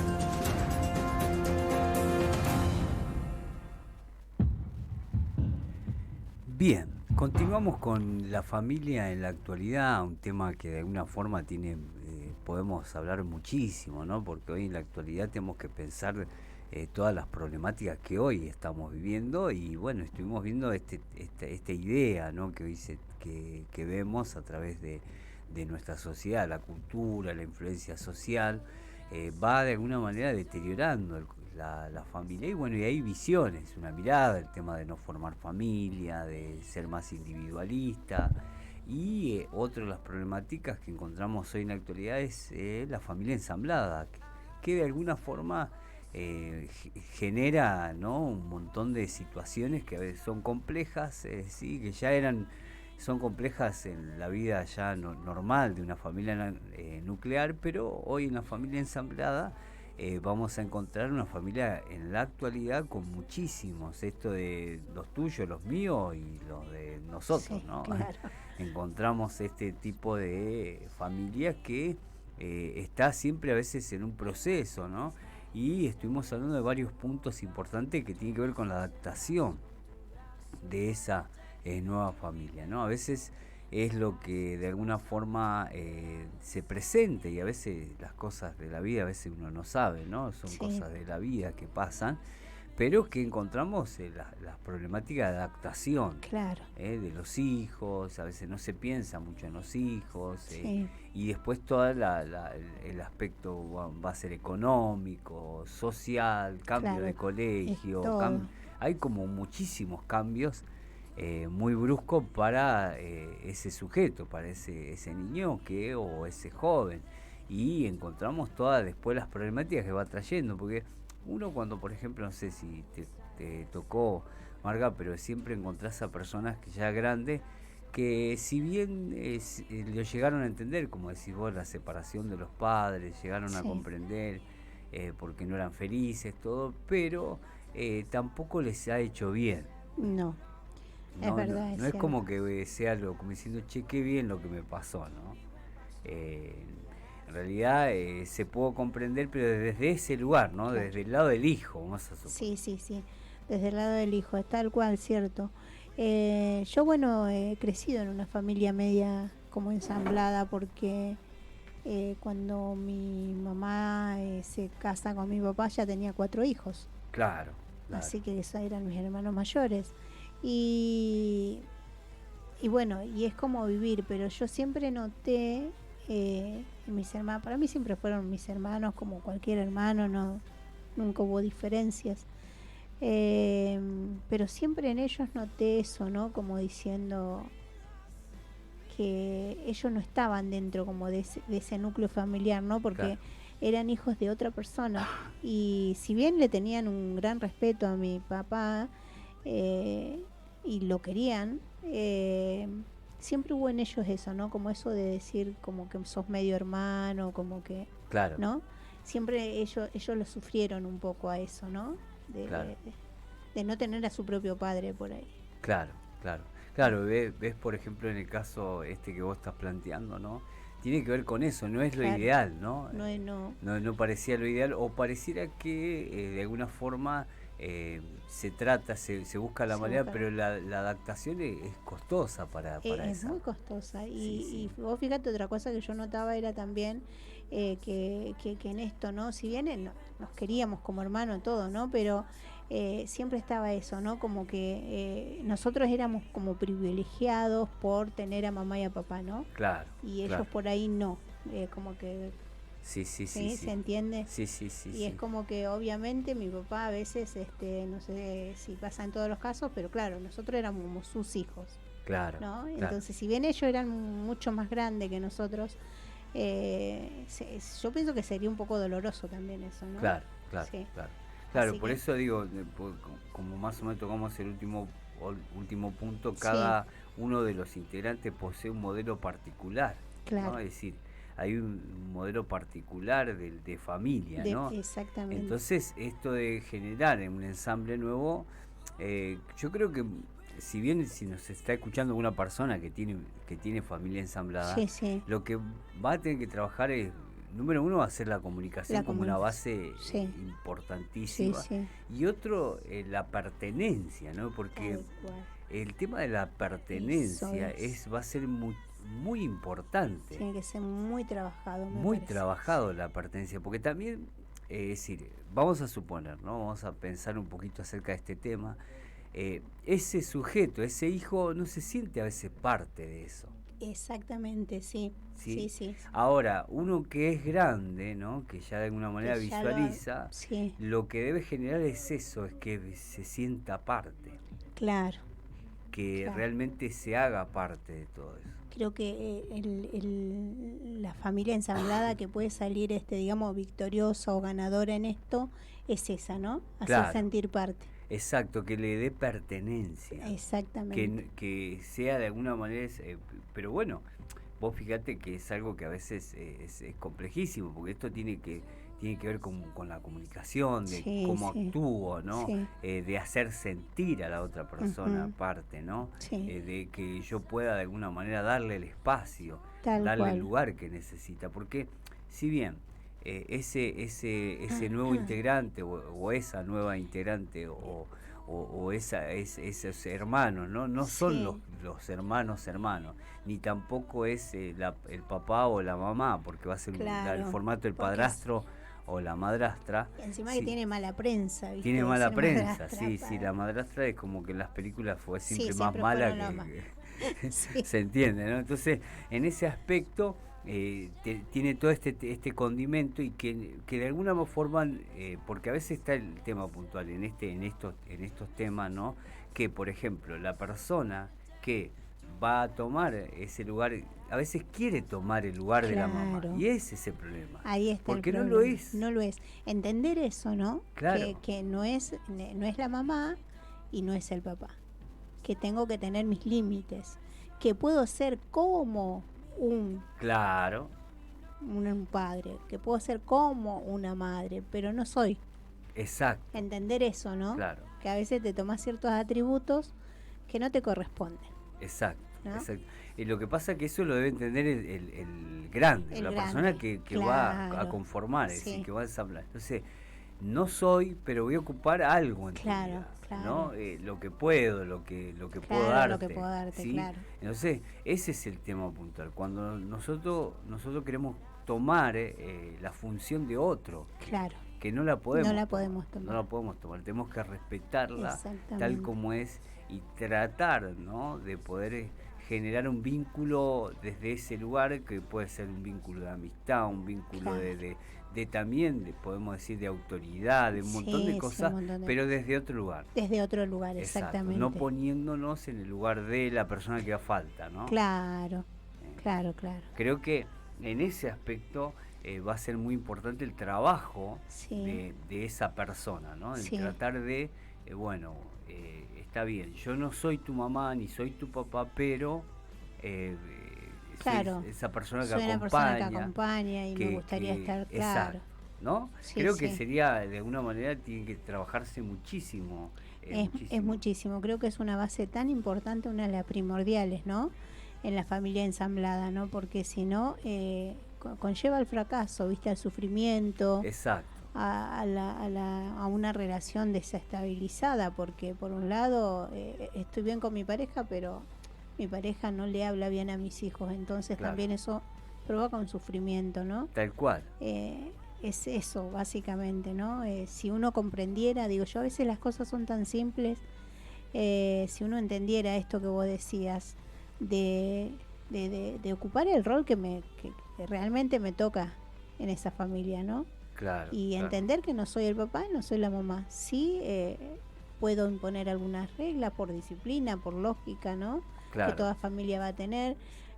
Bien, continuamos con la familia en la actualidad, un tema que de alguna forma podemos hablar muchísimo, ¿no? Porque hoy en la actualidad tenemos que pensar todas las problemáticas que hoy estamos viviendo y bueno, estuvimos viendo esta idea, ¿no? Que hoy que vemos a través de nuestra sociedad, la cultura, la influencia social, va de alguna manera deteriorando la familia y bueno, y hay visiones, una mirada, el tema de no formar familia, de ser más individualista y otra de las problemáticas que encontramos hoy en la actualidad es la familia ensamblada, que de alguna forma genera, ¿no?, un montón de situaciones que a veces son complejas, sí, que ya son complejas en la vida ya normal de una familia nuclear, pero hoy en la familia ensamblada vamos a encontrar una familia en la actualidad con muchísimos, esto de los tuyos, los míos y los de nosotros, sí, ¿no? Claro. Encontramos este tipo de familia que está siempre a veces en un proceso, ¿no? Y estuvimos hablando de varios puntos importantes que tienen que ver con la adaptación de esa nueva familia, ¿no? A veces es lo que de alguna forma se presenta y a veces las cosas de la vida a veces uno no sabe, ¿no? Son cosas de la vida que pasan, pero que encontramos las problemáticas de adaptación, claro, de los hijos, a veces no se piensa mucho en los hijos, y después todo el aspecto va a ser económico, social, cambio, claro, de colegio, hay como muchísimos cambios muy brusco para ese sujeto, para ese niño o ese joven, y encontramos todas después las problemáticas que va trayendo, porque uno cuando, por ejemplo, no sé si te tocó, Marga, pero siempre encontrás a personas que ya grandes, que si bien lo llegaron a entender, como decís vos, la separación de los padres, llegaron a comprender porque no eran felices, todo, pero tampoco les ha hecho bien. No. Es verdad, no es como que sea como diciendo, che, qué bien lo que me pasó, ¿no? En realidad se puede comprender, pero desde ese lugar, ¿no? Claro. Desde el lado del hijo, vamos a suponer. Sí, desde el lado del hijo, es tal cual, cierto. Yo, bueno, he crecido en una familia media como ensamblada porque cuando mi mamá se casa con mi papá ya tenía 4 hijos. Claro. Así que esos eran mis hermanos mayores. Y bueno, y es como vivir, pero yo siempre noté mis hermanos, para mí siempre fueron mis hermanos como cualquier hermano, nunca hubo diferencias, pero siempre en ellos noté eso, ¿no? Como diciendo que ellos no estaban dentro como de ese núcleo familiar, ¿no? Porque eran hijos de otra persona, y si bien le tenían un gran respeto a mi papá y lo querían, siempre hubo en ellos eso, ¿no? Como eso de decir como que sos medio hermano, como que, ¿no? Siempre ellos lo sufrieron un poco a eso, ¿no? De no tener a su propio padre por ahí. Claro, ves por ejemplo en el caso que vos estás planteando, ¿no? Tiene que ver con eso, no es lo ideal, ¿no? No parecía lo ideal, o pareciera que de alguna forma se busca la manera, pero la adaptación es costosa para eso. Es muy costosa. Y vos fíjate, otra cosa que yo notaba era también que en esto, ¿no? Si bien nos queríamos como hermanos todo, ¿no? Pero siempre estaba eso, ¿no? Como que nosotros éramos como privilegiados por tener a mamá y a papá, ¿no? Claro. Y ellos por ahí no, como que... Sí. ¿Se entiende? Sí. Y es como que obviamente mi papá a veces, no sé si pasa en todos los casos, pero claro, nosotros éramos como sus hijos. Claro. ¿No? Entonces, si bien ellos eran mucho más grandes que nosotros, yo pienso que sería un poco doloroso también eso, ¿no? Claro. Así por eso digo, como más o menos tocamos el último punto, cada uno de los integrantes posee un modelo particular, ¿no? Es decir, hay un modelo particular de familia, ¿no? Exactamente. Entonces, esto de generar un ensamble nuevo, yo creo que si nos está escuchando alguna persona que tiene familia ensamblada, lo que va a tener que trabajar es, número uno, va a ser la comunicación como una base importantísima. Y otro, la pertenencia, ¿no? Porque el tema de la pertenencia va a ser muy importante. Tiene que ser muy trabajado. Muy trabajado la pertenencia, porque también, es decir, vamos a suponer, ¿no? Vamos a pensar un poquito acerca de este tema. Ese sujeto, ese hijo, no se siente a veces parte de eso. Exactamente, sí. Ahora, uno que es grande, ¿no? Que ya de alguna manera visualiza, lo que debe generar es eso, es que se sienta parte. Claro. Que realmente se haga parte de todo eso. Creo que la familia ensamblada que puede salir, digamos, victoriosa o ganadora en esto, es esa, ¿no? Hacer sentir parte. Exacto, que le dé pertenencia. Exactamente. Que sea de alguna manera, pero bueno, vos fíjate que es algo que a veces es complejísimo, porque esto tiene que ver con la comunicación, de cómo actúo, ¿no? De hacer sentir a la otra persona parte, ¿no? De que yo pueda de alguna manera darle el espacio, darle el lugar que necesita, porque si bien ese nuevo integrante o esa nueva integrante o esos hermanos, no son los hermanos, ni tampoco es el papá o la mamá, porque va a ser el formato del padrastro o la madrastra. Y encima que tiene mala prensa, ¿viste? Tiene mala prensa, la madrastra es como que en las películas fue siempre más mala que se entiende, ¿no? Entonces, en ese aspecto tiene todo este condimento, y que de alguna forma, porque a veces está el tema puntual en estos temas, ¿no? Que por ejemplo la persona que va a tomar ese lugar a veces quiere tomar el lugar de la mamá, y ese es el problema. Ahí está, porque el no lo es. No lo es. Entender eso, ¿no? Claro. Que no es la mamá y no es el papá. Que tengo que tener mis límites. Que puedo ser como un padre, que puedo ser como una madre, pero no soy. Exacto. Entender eso, ¿no? Claro. Que a veces te tomas ciertos atributos que no te corresponden. Exacto, ¿no? Exacto. Y lo que pasa es que eso lo debe entender el grande, la persona que va a conformar, es decir, que va a ensamblar. Entonces, no soy, pero voy a ocupar algo en tu vida, ¿no? Lo que puedo, lo que puedo darte. Lo que puedo darte, ¿sí? Entonces, ese es el tema puntual. Cuando nosotros queremos tomar la función de otro, que no la podemos tomar, tenemos que respetarla tal como es y tratar, ¿no? De poder generar un vínculo desde ese lugar, que puede ser un vínculo de amistad, un vínculo de también, podemos decir, de autoridad, de un montón de cosas, pero desde otro lugar. Desde otro lugar, exactamente. No poniéndonos en el lugar de la persona que da falta, ¿no? Claro. Creo que en ese aspecto va a ser muy importante el trabajo de esa persona, ¿no? El tratar de, está bien, yo no soy tu mamá ni soy tu papá, pero esa persona que acompaña y me gustaría estar claro. Exacto, ¿no? Creo que sería, de alguna manera, tiene que trabajarse muchísimo. Es muchísimo, creo que es una base tan importante, una de las primordiales, ¿no? En la familia ensamblada, ¿no? Porque si no, conlleva al fracaso, ¿viste? Al sufrimiento. Exacto. A una relación desestabilizada, porque por un lado estoy bien con mi pareja, pero mi pareja no le habla bien a mis hijos, entonces también eso provoca un sufrimiento, ¿no? Tal cual. Es eso, básicamente, ¿no? Si uno comprendiera, digo yo, a veces las cosas son tan simples, si uno entendiera esto que vos decías, de ocupar el rol que realmente me toca en esa familia, ¿no? Claro. Y entender que no soy el papá y no soy la mamá. Sí, puedo imponer algunas reglas por disciplina, por lógica, ¿no? Claro. Que toda familia va a tener,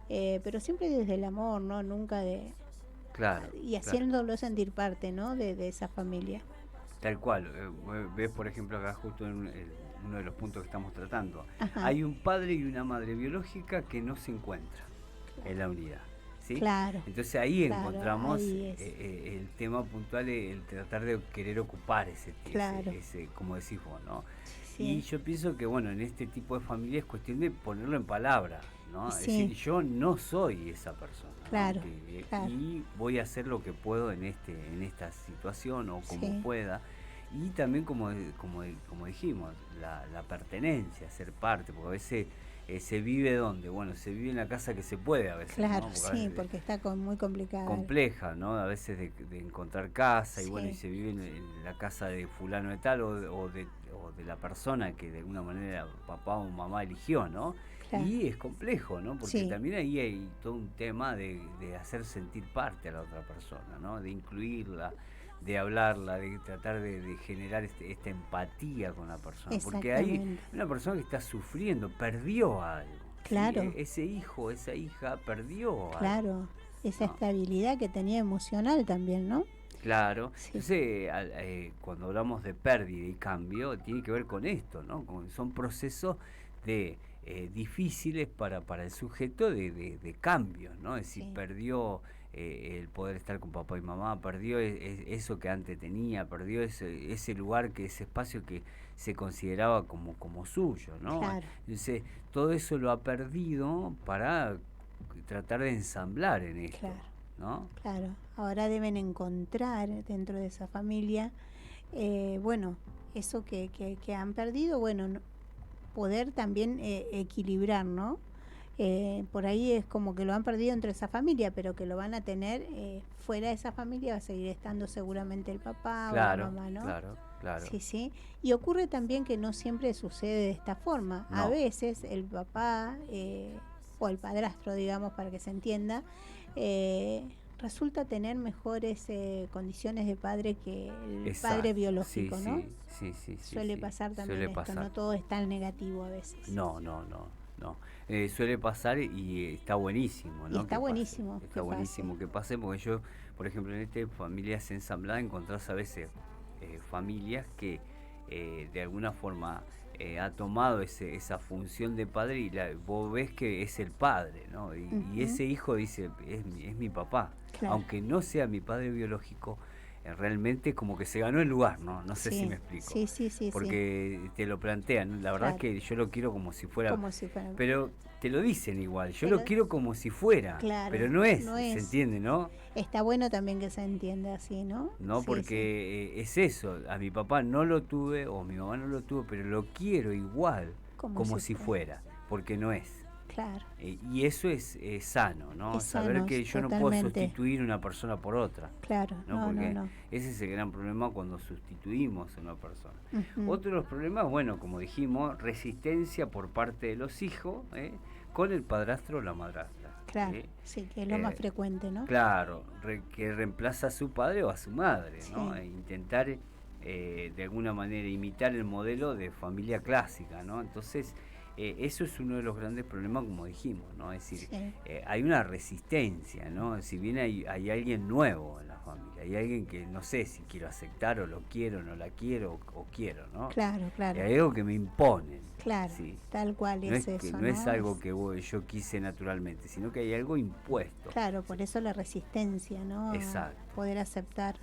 pero siempre desde el amor, ¿no? Nunca de... Claro. Y haciéndolo sentir parte, ¿no? De esa familia. Tal cual. Ves, por ejemplo, acá justo en uno de los puntos que estamos tratando. Ajá. Hay un padre y una madre biológica que no se encuentran en la unidad. ¿Sí? Claro. Entonces ahí encontramos el tema puntual, el tratar de querer ocupar ese como decís vos, ¿no? Sí. Y yo pienso que, bueno, en este tipo de familia es cuestión de ponerlo en palabras, ¿no? Sí. Es decir, yo no soy esa persona, claro, ¿no? claro. Y voy a hacer lo que puedo en esta situación o como pueda. Y también, como dijimos, la pertenencia, ser parte, porque a veces se vive ¿dónde? Bueno, se vive en la casa que se puede a veces. Claro, ¿no? Porque está muy complicada. Compleja, ¿no? A veces de encontrar casa, y bueno, y se vive en la casa de fulano de tal o de la persona que de alguna manera papá o mamá eligió, ¿no? Claro. Y es complejo, ¿no? Porque también ahí hay todo un tema de hacer sentir parte a la otra persona, ¿no? De incluirla, de hablarla, de tratar de generar esta empatía con la persona, porque hay una persona que está sufriendo, perdió algo. Claro. ¿Sí? Ese hijo, esa hija perdió algo. Claro, esa estabilidad que tenía emocional también, ¿no? Claro. Sí. Entonces, cuando hablamos de pérdida y cambio, tiene que ver con esto, ¿no? Son procesos difíciles para el sujeto de cambios, ¿no? Es decir, perdió el poder estar con papá y mamá, perdió eso que antes tenía, perdió ese lugar, ese espacio que se consideraba como suyo, ¿no? Claro. Entonces, todo eso lo ha perdido para tratar de ensamblar en esto, ¿no? Claro, ahora deben encontrar dentro de esa familia, eso que han perdido, poder también equilibrar, ¿no? Por ahí es como que lo han perdido entre esa familia, pero que lo van a tener fuera de esa familia, va a seguir estando seguramente el papá o la mamá, ¿no? Claro. Sí. Y ocurre también que no siempre sucede de esta forma. No. A veces el papá o el padrastro, digamos, para que se entienda, resulta tener mejores condiciones de padre que el padre biológico, ¿no? Sí. Suele pasar también esto, no todo es tan negativo a veces. No. Suele pasar y está buenísimo, ¿no? Está buenísimo. Está buenísimo que pase, porque yo, por ejemplo, en familias ensambladas encontrás a veces familias que de alguna forma ha tomado esa función de padre y vos ves que es el padre, ¿no? Y ese hijo dice, es mi papá. Claro. Aunque no sea mi padre biológico, realmente como que se ganó el lugar, ¿no? No sé si me explico. Sí. Porque te lo plantean, la verdad es que yo lo quiero como si fuera. Pero te lo dicen igual, yo lo quiero como si fuera, pero no es, ¿se entiende, no? Está bueno también que se entienda así, ¿no? No, porque es eso, a mi papá no lo tuve o mi mamá no lo tuvo, pero lo quiero igual, como si fuera, porque no es. Claro. Y eso es sano, ¿no? Saber que yo no puedo sustituir una persona por otra. Claro, porque ese es el gran problema cuando sustituimos a una persona. Otro de los problemas, como dijimos, resistencia por parte de los hijos, con el padrastro o la madrastra. Claro, sí, que es lo más frecuente, ¿no? Claro, que reemplaza a su padre o a su madre, ¿no? E intentar de alguna manera imitar el modelo de familia clásica, ¿no? Entonces, eso es uno de los grandes problemas, como dijimos, ¿no? Es decir, hay una resistencia, ¿no? Si bien hay alguien nuevo en la familia, hay alguien que no sé si quiero aceptar o lo quiero, no la quiero o quiero, ¿no? Claro. Hay algo que me imponen. Claro, ¿sí? tal cual es eso, no es algo que yo quise naturalmente, sino que hay algo impuesto. Claro, por eso la resistencia, ¿no? Exacto. Poder aceptar.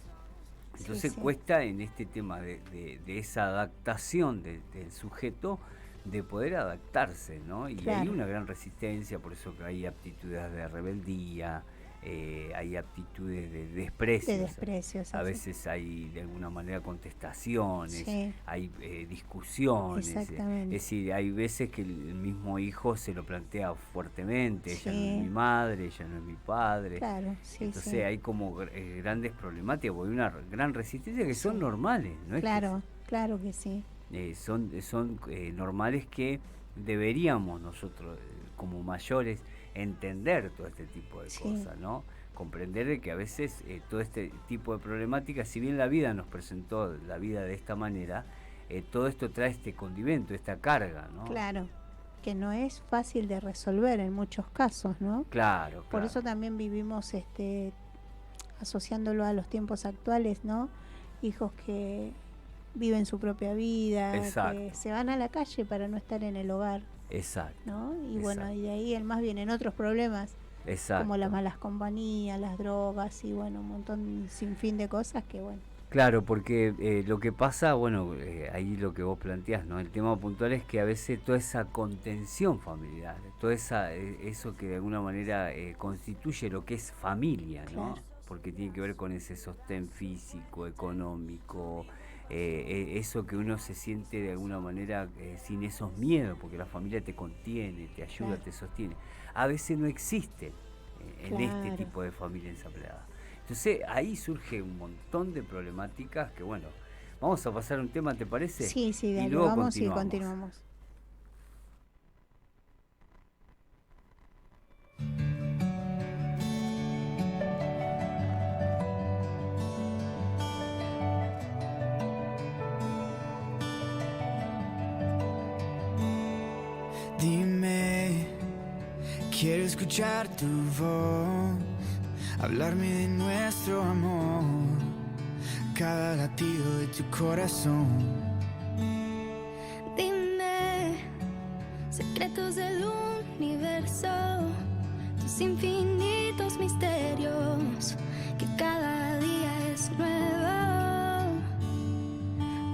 Entonces cuesta en este tema de esa adaptación del sujeto, de poder adaptarse, ¿no? Y hay una gran resistencia, por eso que hay aptitudes de rebeldía, hay aptitudes de desprecios. A veces hay de alguna manera contestaciones, hay discusiones. Exactamente. Es decir, hay veces que el mismo hijo se lo plantea fuertemente, ella no es mi madre, ella no es mi padre. Claro, entonces hay como grandes problemáticas, porque hay una gran resistencia que son normales, ¿no? Claro que sí. Son normales, que deberíamos nosotros como mayores entender todo este tipo de cosas, ¿no? Comprender de que a veces todo este tipo de problemáticas, si bien la vida nos presentó la vida de esta manera, todo esto trae este condimento, esta carga, ¿no? Claro, que no es fácil de resolver en muchos casos, ¿no? Claro. Por eso también vivimos asociándolo a los tiempos actuales, ¿no? Hijos que viven su propia vida, que se van a la calle para no estar en el hogar. Exacto. ¿No? Y bueno, y de ahí el más vienen otros problemas, como las malas compañías, las drogas y bueno, un montón, sin fin de cosas que bueno. Claro, porque lo que pasa, bueno, ahí lo que vos planteás, ¿no? El tema puntual es que a veces toda esa contención familiar, todo eso que de alguna manera constituye lo que es familia, ¿no? Porque tiene que ver con ese sostén físico, económico, eso que uno se siente de alguna manera sin esos miedos, porque la familia te contiene, te ayuda, te sostiene. A veces no existe en este tipo de familia ensamblada. Entonces ahí surge un montón de problemáticas que bueno, vamos a pasar un tema, ¿te parece? Sí, dale, y luego vamos y continuamos. Dime, quiero escuchar tu voz, hablarme de nuestro amor, cada latido de tu corazón. Dime, secretos del universo, tus infinitos misterios, que cada día es nuevo.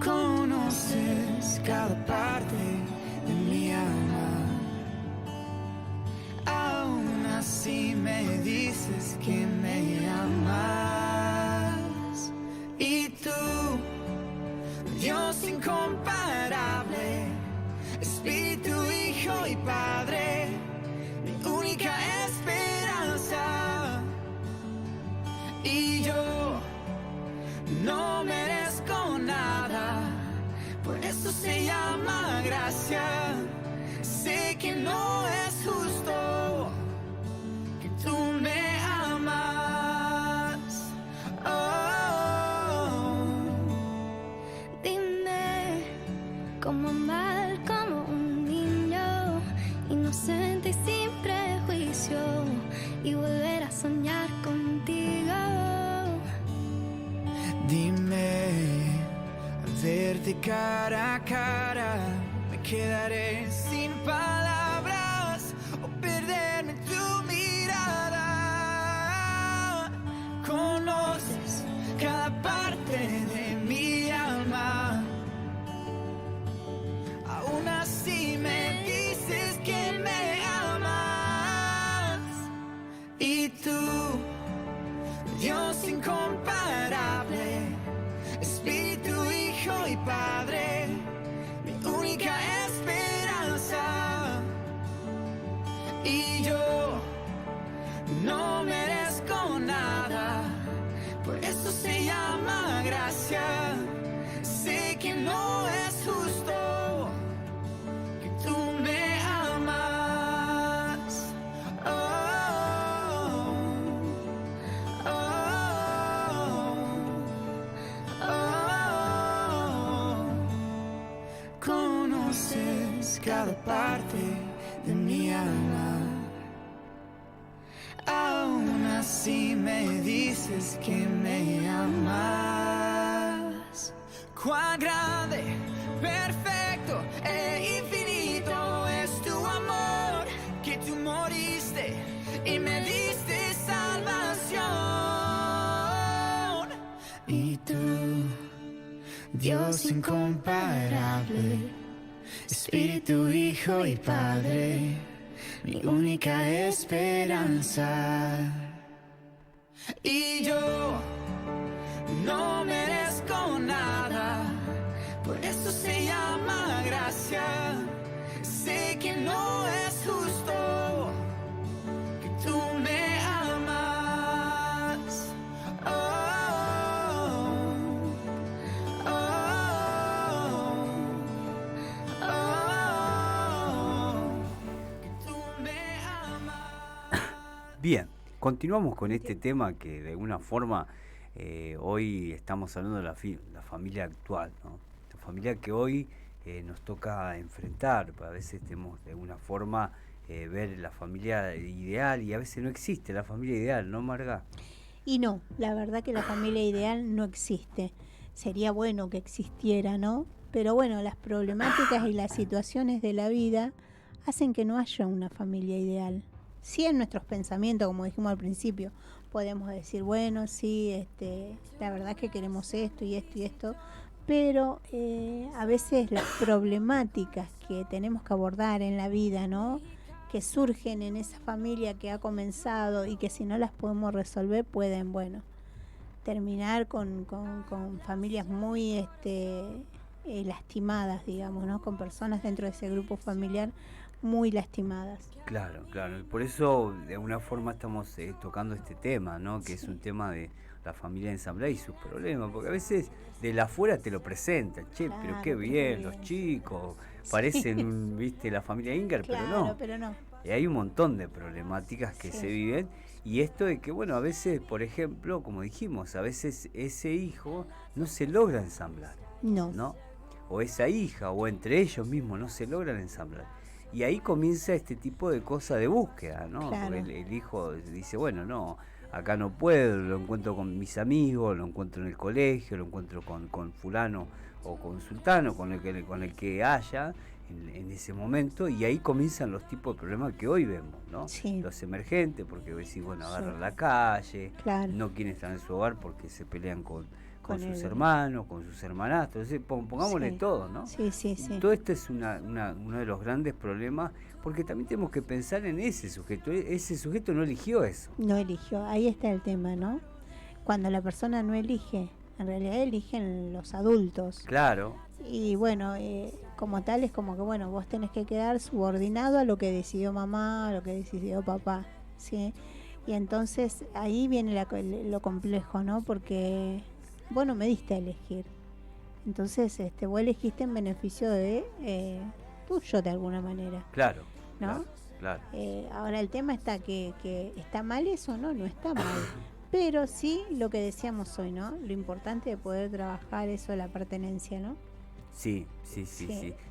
Conoces cada parte de mi alma, aún así me dices que me amas. Y tú, Dios incomparable, Espíritu, Hijo y Padre, mi única esperanza. Y yo no merezco nada, por eso se llama gracia. Sé que no es justo que tú me amas. Dime cómo amar como un niño, inocente y sin prejuicio, y volver a soñar contigo. Dime, al verte cara a cara, me quedaré sin palabras o perderme en tu mirada. Conoces cada parte de mi alma, aún así me dices que me amas. Y tú, Dios incomparable, Espíritu, Hijo y Padre, mi única esperanza. Y yo no merezco nada, por eso se llama gracia. Sé que no es justo que tú me amas. cada parte de mi alma. Aún así me dices que me amas. Cuán grande, perfecto e infinito es tu amor, que tú moriste y me diste salvación. Y tú, Dios incomparable, Espíritu, Hijo y Padre, mi única esperanza. Y yo no merezco nada, por eso se llama gracia. Sé que no es justo que tú me amas. Oh, oh, oh, oh, que tú me amas. Bien, continuamos con este tema que de alguna forma hoy estamos hablando de la familia actual, ¿no? La familia que hoy nos toca enfrentar. A veces tenemos de alguna forma ver la familia ideal y a veces no existe la familia ideal, ¿no, Marga? Y no, la verdad que la familia ideal no existe. Sería bueno que existiera, ¿no? Pero bueno, las problemáticas y las situaciones de la vida hacen que no haya una familia ideal. Sí, en nuestros pensamientos, como dijimos al principio, podemos decir, bueno, sí, la verdad es que queremos esto y esto y esto, pero a veces las problemáticas que tenemos que abordar en la vida, ¿no?, que surgen en esa familia que ha comenzado y que si no las podemos resolver pueden, bueno, terminar con familias muy lastimadas, digamos, ¿no?, con personas dentro de ese grupo familiar muy lastimadas. Claro, claro. Y por eso de alguna forma estamos tocando este tema, ¿no? Que es un tema de la familia ensamblada y sus problemas, porque a veces de la afuera te lo presentan, che, claro, pero qué bien, los chicos, parecen, viste, la familia Inger, claro, pero no. Y hay un montón de problemáticas que se viven, y esto de que, bueno, a veces, por ejemplo, como dijimos, a veces ese hijo no se logra ensamblar, ¿no? O esa hija, o entre ellos mismos no se logran ensamblar. Y ahí comienza este tipo de cosa de búsqueda, ¿no? Claro. Porque el hijo dice, bueno, no, acá no puedo, lo encuentro con mis amigos, lo encuentro en el colegio, lo encuentro con fulano o con sultano, con el que haya en ese momento, y ahí comienzan los tipos de problemas que hoy vemos, ¿no? Sí. Los emergentes, porque decís, bueno, agarran la calle, claro, no quieren estar en su hogar porque se pelean con sus hermanos, con sus hermanastros, entonces pongámosle todo, ¿no? Sí. Todo esto es uno de los grandes problemas, porque también tenemos que pensar en ese sujeto no eligió eso. No eligió, ahí está el tema, ¿no? Cuando la persona no elige, en realidad eligen los adultos. Claro. Y bueno, como tal es como que, bueno, vos tenés que quedar subordinado a lo que decidió mamá, a lo que decidió papá, ¿sí? Y entonces ahí viene lo complejo, ¿no? Porque vos no me diste a elegir. Entonces vos elegiste en beneficio de tuyo de alguna manera. Claro. ¿No? Claro. Ahora el tema está que ¿está mal eso? No está mal. Pero sí lo que decíamos hoy, ¿no? Lo importante de poder trabajar eso de la pertenencia, ¿no? Sí.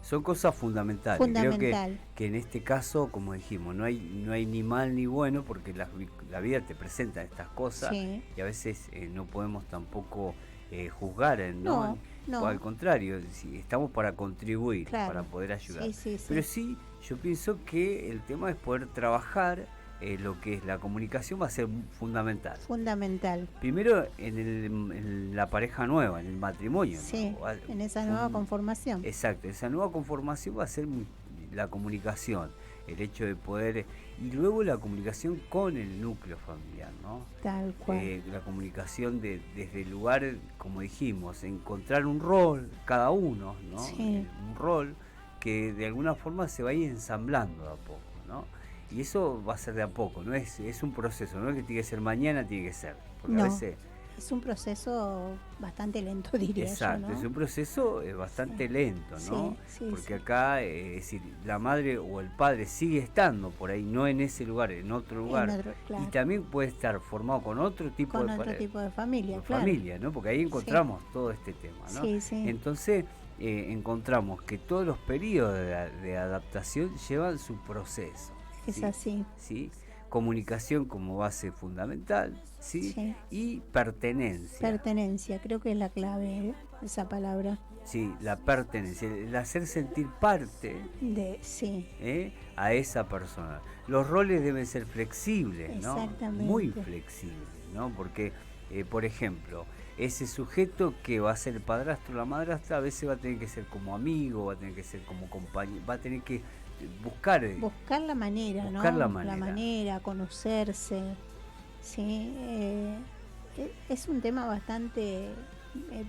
Son cosas fundamentales. Fundamental. Creo que en este caso, como dijimos, no hay ni mal ni bueno, porque la vida te presenta estas cosas, y a veces no podemos tampoco juzgar, ¿no? No. Al contrario, estamos para contribuir, para poder ayudar. Sí. Pero sí, yo pienso que el tema es poder trabajar. Lo que es la comunicación va a ser fundamental. Primero en la pareja nueva, en el matrimonio. Sí, ¿no? En esa nueva conformación. Exacto, esa nueva conformación va a ser la comunicación, el hecho de poder, y luego la comunicación con el núcleo familiar, ¿no? Tal cual. La comunicación desde el lugar, como dijimos, encontrar un rol, cada uno, ¿no? Sí. Un rol que de alguna forma se va a ir ensamblando de a poco, ¿no? Y eso va a ser de a poco, no es un proceso, no es que tiene que ser mañana, tiene que ser. Porque a veces es un proceso bastante lento, diría yo, ¿no? Es un proceso bastante lento, ¿no? Porque acá, es decir, la madre o el padre sigue estando por ahí, no en ese lugar, en otro lugar. Claro. Y también puede estar formado con otro tipo tipo de familia, familia, ¿no? Porque ahí encontramos todo este tema, ¿no? Sí. Entonces, encontramos que todos los periodos de adaptación llevan su proceso. Es así. ¿Sí? Comunicación como base fundamental, ¿sí? Sí. Y pertenencia. Pertenencia, creo que es la clave, esa palabra. Sí, la pertenencia, el hacer sentir parte a esa persona. Los roles deben ser flexibles, ¿no? Exactamente. Muy flexibles, ¿no? Porque, por ejemplo, ese sujeto que va a ser el padrastro o la madrastra a veces va a tener que ser como amigo, va a tener que ser como compañero, va a tener que buscar la manera, buscar ¿no? la manera. La manera, conocerse. Sí, es un tema bastante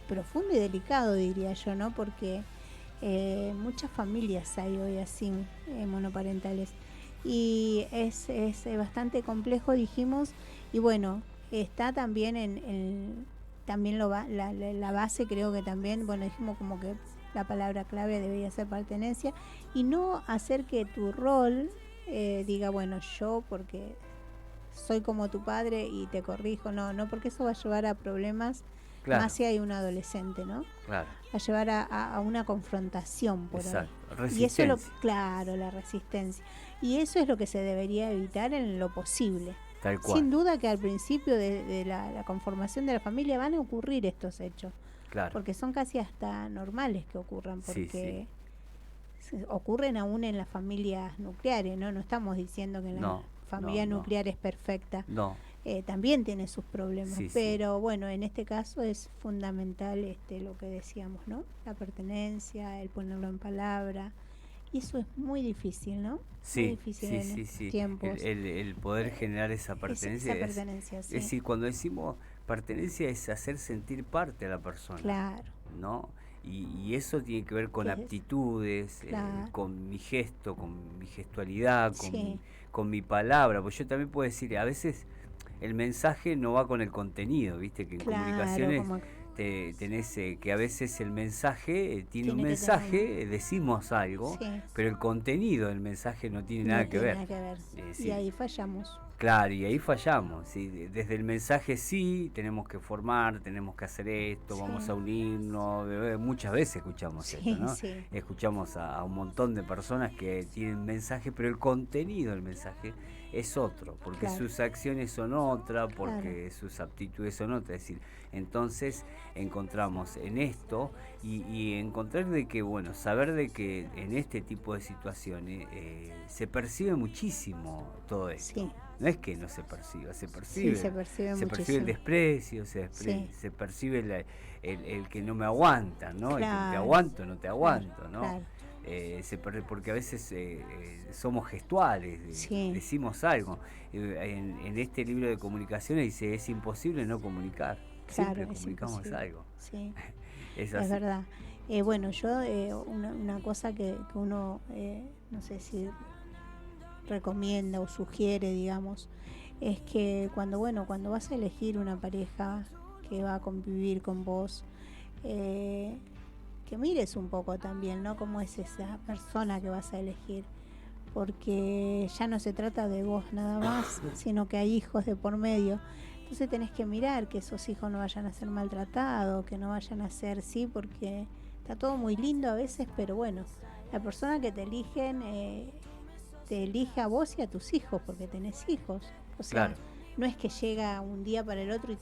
profundo y delicado, diría yo, ¿no? Porque muchas familias hay hoy así, monoparentales, y es bastante complejo, dijimos, y bueno, está también también la base, creo que también, bueno, dijimos como que la palabra clave debería ser pertenencia, y no hacer que tu rol diga, bueno, yo porque soy como tu padre y te corrijo, no, porque eso va a llevar a problemas. Claro. Más si hay un adolescente, ¿no? Claro. A llevar a una confrontación por Exacto. ahí. Resistencia. Y eso claro, la resistencia. Y eso es lo que se debería evitar en lo posible. Tal cual. Sin duda que al principio de la conformación de la familia van a ocurrir estos hechos. Claro. Porque son casi hasta normales que ocurran, porque ocurren aún en las familias nucleares, ¿no? No estamos diciendo que la familia nuclear es perfecta. No. También tiene sus problemas, pero bueno, en este caso es fundamental lo que decíamos, ¿no? La pertenencia, el ponerlo en palabra, y eso es muy difícil, ¿no? Sí, muy difícil en estos tiempos. El poder generar esa pertenencia. Sí. Es decir, cuando decimos pertenencia es hacer sentir parte a la persona. Claro. ¿No? Y eso tiene que ver con aptitudes, claro. Con mi gesto, con mi gestualidad, con mi palabra. Pues yo también puedo decir, a veces el mensaje no va con el contenido, viste que en comunicaciones tenés que a veces el mensaje tiene un mensaje, decimos algo, pero el contenido del mensaje no tiene nada que ver. Y ahí fallamos. Claro, y ahí fallamos. ¿Sí? Desde el mensaje tenemos que formar, tenemos que hacer esto, vamos a unirnos. Muchas veces escuchamos esto, ¿no? Escuchamos a un montón de personas que tienen mensaje, pero el contenido del mensaje es otro, porque sus acciones son otra, porque sus aptitudes son otras. Es decir, entonces encontramos en esto y encontrar de que, bueno, saber de que en este tipo de situaciones se percibe muchísimo todo esto. Sí. No es que no se perciba, se percibe. Sí, se percibe se percibe el desprecio, se percibe el que no me aguanta, ¿no? Claro. El que te aguanto, no te aguanto, ¿no? Claro. Porque a veces somos gestuales, decimos algo. En este libro de comunicaciones dice, es imposible no comunicar. Siempre comunicamos algo. Sí. Es verdad. Bueno, yo una cosa que uno, no sé si recomienda o sugiere, digamos, es que cuando vas a elegir una pareja que va a convivir con vos, que mires un poco también, ¿no? Cómo es esa persona que vas a elegir, porque ya no se trata de vos nada más, sino que hay hijos de por medio. Entonces tenés que mirar que esos hijos no vayan a ser maltratados, que no vayan a ser, porque está todo muy lindo a veces, pero bueno, la persona que te eligen te elige a vos y a tus hijos, porque tenés hijos. O sea, no es que llega un día para el otro y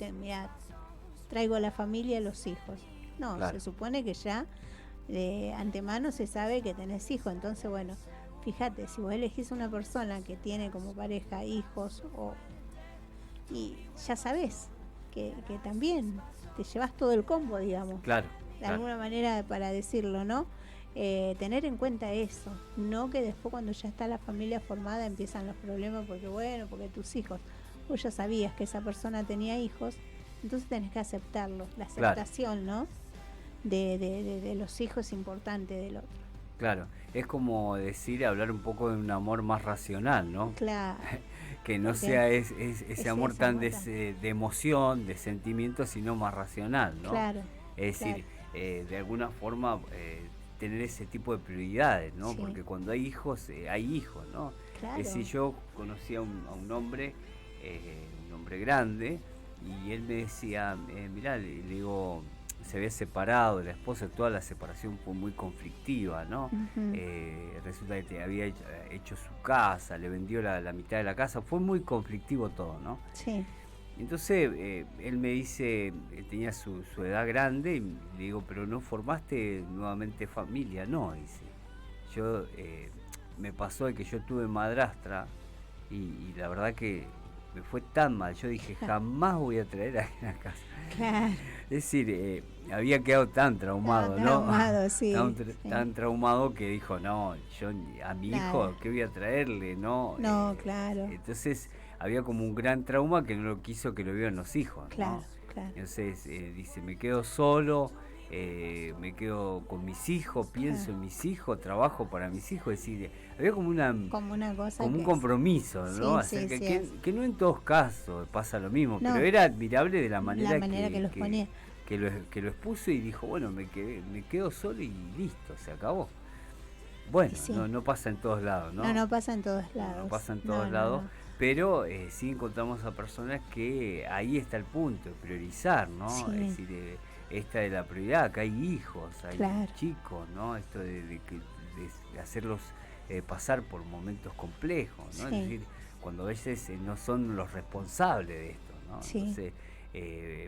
traigo a la familia y a los hijos. No, se supone que ya de antemano se sabe que tenés hijos. Entonces, bueno, fíjate, si vos elegís una persona que tiene como pareja hijos, y ya sabés que también te llevas todo el combo, digamos. De alguna manera, para decirlo, ¿no? Tener en cuenta eso, no que después cuando ya está la familia formada empiezan los problemas porque tus hijos, vos ya sabías que esa persona tenía hijos, entonces tenés que aceptarlo, la aceptación, ¿no? De los hijos es importante del otro. Claro, es como hablar un poco de un amor más racional, ¿no? Claro. Que no sea ese amor tan de emoción, de sentimiento, sino más racional, ¿no? Claro. Es decir, de alguna forma tener ese tipo de prioridades, ¿no? Porque cuando hay hijos, ¿no? Claro. Es decir, yo conocí a un hombre grande, y él me decía, mirá, le digo, se había separado de la esposa, toda la separación fue muy conflictiva, ¿no? Resulta que había hecho su casa, le vendió la mitad de la casa, fue muy conflictivo todo, ¿no? Sí. Entonces él me dice, tenía su edad grande, y le digo, pero no formaste nuevamente familia, no, dice. Yo, me pasó de que yo tuve madrastra y la verdad que me fue tan mal, yo dije, jamás voy a traer a alguien a casa. Claro. Es decir, había quedado tan traumado, ¿no? Traumado, sí. Tan traumado que dijo, no, yo a mi hijo, ¿qué voy a traerle? No, claro. Entonces había como un gran trauma que no lo quiso que lo vieran los hijos, claro, ¿no? Claro. Entonces dice, me quedo solo, me quedo con mis hijos, pienso en mis hijos, trabajo para mis hijos, es decir, había como una cosa, como un compromiso, ¿no? Que no en todos casos pasa lo mismo, pero era admirable de la manera que los ponía. Que lo expuso y dijo, bueno, me quedo solo y listo, se acabó. Bueno, no pasa en todos lados, ¿no? No pasa en todos lados. No pasa en todos lados. Pero sí encontramos a personas que ahí está el punto, de priorizar, ¿no? Sí. Es decir, esta es la prioridad, acá hay hijos, hay chicos, ¿no? Esto de hacerlos pasar por momentos complejos, ¿no? Sí. Es decir, cuando a veces no son los responsables de esto, ¿no? Sí. Entonces,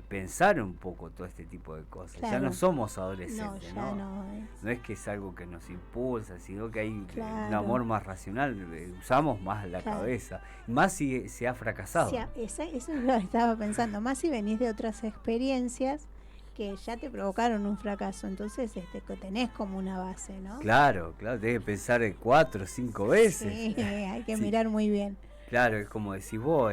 pensar un poco todo este tipo de cosas. Claro. Ya no somos adolescentes, ¿no? No es que es algo que nos impulsa, sino que hay un amor más racional, usamos más la cabeza, más si se ha fracasado. Eso es lo que estaba pensando, más si venís de otras experiencias que ya te provocaron un fracaso, entonces tenés como una base, ¿no? Claro, tenés que pensar 4 o 5 veces. Sí, hay que mirar muy bien. Claro, es como decís vos,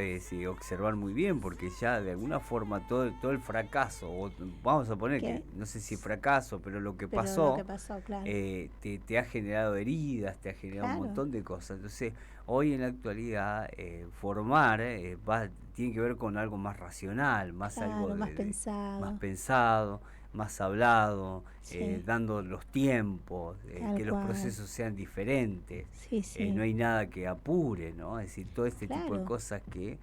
observar muy bien, porque ya de alguna forma todo el fracaso, o vamos a poner que no sé si fracaso, pero lo que pasó, claro. te ha generado heridas, te ha generado un montón de cosas. Entonces, hoy en la actualidad, formar tiene que ver con algo más racional, más algo más pensado, más hablado, dando los tiempos, que los procesos sean diferentes, no hay nada que apure, ¿no? Es decir, todo este tipo de cosas que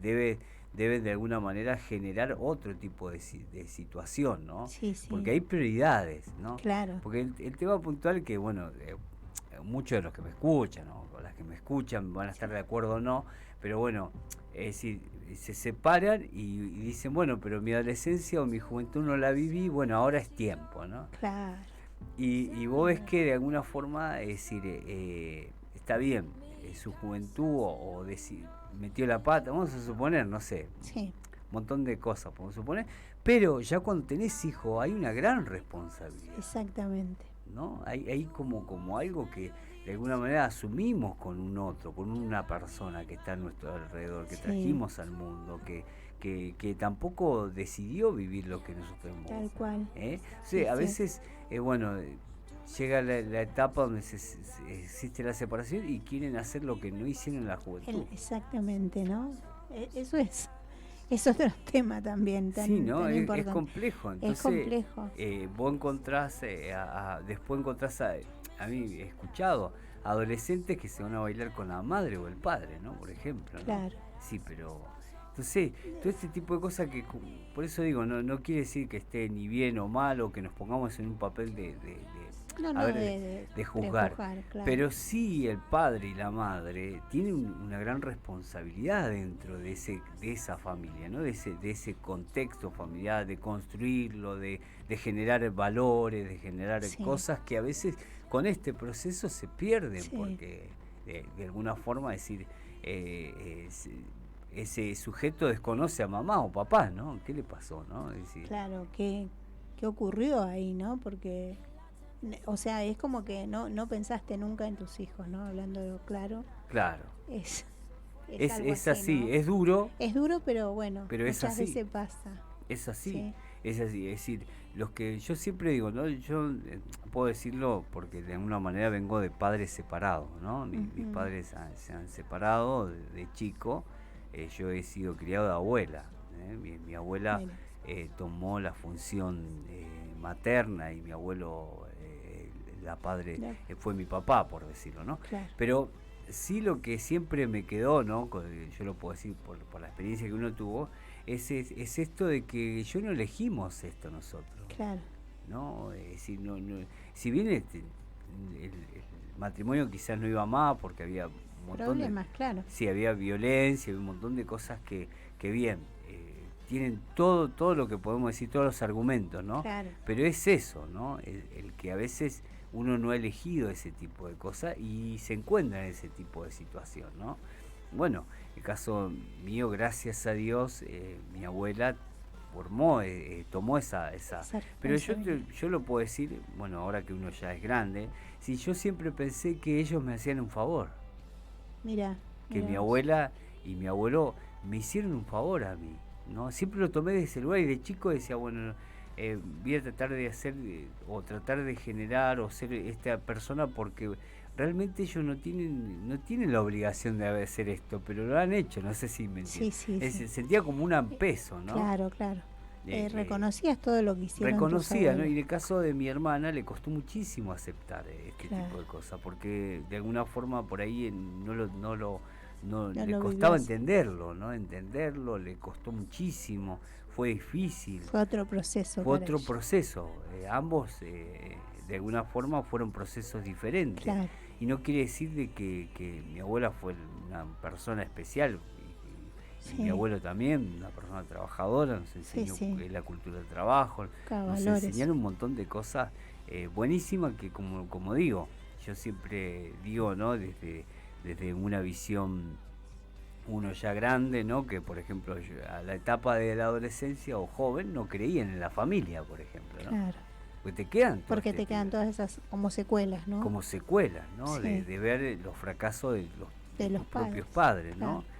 debe de alguna manera generar otro tipo de situación, ¿no? Porque hay prioridades, ¿no? Claro. Porque el tema puntual que, bueno, muchos de los que me escuchan, ¿no? O las que me escuchan van a estar de acuerdo o no, pero bueno, es decir, se separan y dicen, bueno, pero mi adolescencia o mi juventud no la viví, bueno, ahora es tiempo, ¿no? Claro. Y vos ves que de alguna forma, es decir, está bien, su juventud o decir, metió la pata, vamos a suponer, no sé, un montón de cosas podemos suponer, pero ya cuando tenés hijos hay una gran responsabilidad. Exactamente. ¿No? Hay como algo que de alguna manera asumimos con un otro, con una persona que está a nuestro alrededor, que trajimos al mundo, que tampoco decidió vivir lo que nosotros hemos. Tal cual. A veces, bueno, llega la etapa donde existe la separación y quieren hacer lo que no hicieron en la juventud. Exactamente, ¿no? Eso es otro tema también tan, tan importante. Es complejo. Entonces, es complejo. Vos encontrás, después encontrás a mí he escuchado adolescentes que se van a bailar con la madre o el padre, ¿no? Por ejemplo, ¿no? Claro. Sí, pero entonces todo este tipo de cosas que, por eso digo, no quiere decir que esté ni bien o mal o que nos pongamos en un papel de juzgar, claro. Pero sí el padre y la madre tienen una gran responsabilidad dentro de esa familia, ¿no? De ese contexto familiar, de construirlo, de generar valores, de generar cosas que a veces con este proceso se pierden, porque de alguna forma, decir, ese sujeto desconoce a mamá o papá, ¿no? ¿Qué le pasó, no? Es decir, claro, ¿qué ocurrió ahí, no? Porque, o sea, es como que no pensaste nunca en tus hijos, ¿no? Hablando claro. Claro. Es así, ¿no? Es duro. Es duro, pero bueno, pero muchas veces pasa. Es así. Es así, es decir, los que yo siempre digo, ¿no? Yo puedo decirlo porque de alguna manera vengo de padres separados, ¿no? Mis padres se han separado de chico. Yo he sido criado de abuela. Mi abuela tomó la función materna y mi abuelo, la padre, fue mi papá, por decirlo, ¿no? Claro. Pero sí lo que siempre me quedó, ¿no? Yo lo puedo decir por la experiencia que uno tuvo, es esto de que yo no elegimos esto nosotros. Claro. ¿No? Es decir, no, si bien el matrimonio quizás no iba más porque había un montón problemas, claro. Sí, había violencia, había un montón de cosas que bien, tienen todo lo que podemos decir, todos los argumentos, ¿no? Claro. Pero es eso, ¿no? El que a veces uno no ha elegido ese tipo de cosas y se encuentra en ese tipo de situación, ¿no? Bueno, el caso mío, gracias a Dios, mi abuela tomó esa pero yo lo puedo decir, bueno, ahora que uno ya es grande, si yo siempre pensé que ellos me hacían un favor. Mira. Que mi abuela y mi abuelo me hicieron un favor a mí, ¿no? Siempre lo tomé de ese lugar y de chico decía, bueno, voy a tratar de hacer o tratar de generar o ser esta persona porque realmente ellos no tienen la obligación de hacer esto, pero lo han hecho, no sé si me entiendes. Sí. Sentía como un peso, ¿no? Claro. ¿Reconocías todo lo que hicieron? Reconocía, ¿no? Y en el caso de mi hermana le costó muchísimo aceptar este tipo de cosas, porque de alguna forma por ahí no le costaba entenderlo, ¿no? Entenderlo, le costó muchísimo, fue difícil. Fue otro proceso. Ambos de alguna forma fueron procesos diferentes. Claro. Y no quiere decir de que mi abuela fue una persona especial. Y mi abuelo también, una persona trabajadora, nos enseñó la cultura del trabajo, nos enseñaron un montón de cosas buenísimas que como digo, yo siempre digo, ¿no? Desde una visión uno ya grande, ¿no? Que por ejemplo a la etapa de la adolescencia o joven no creían en la familia, por ejemplo, ¿no? Claro. Porque te quedan todas esas como secuelas, ¿no? Como secuelas, ¿no? Sí. De ver los fracasos de los propios padres, ¿no? Claro.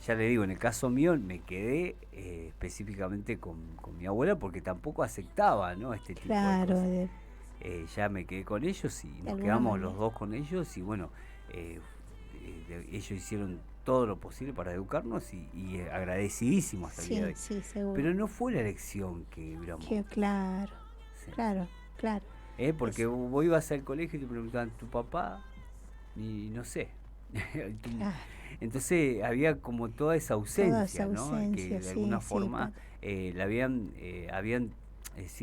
Ya le digo, en el caso mío me quedé específicamente con mi abuela porque tampoco aceptaba, ¿no? Este tipo de cosas. Ya me quedé con ellos y nos quedamos los dos con ellos y bueno, ellos hicieron todo lo posible para educarnos y agradecidísimos hasta el día de hoy. Sí, seguro. Pero no fue la elección que hubiéramos. Claro. Porque vos ibas al colegio y te preguntaban tu papá y no sé. Entonces había como toda esa ausencia, ¿no? Que de alguna forma la habían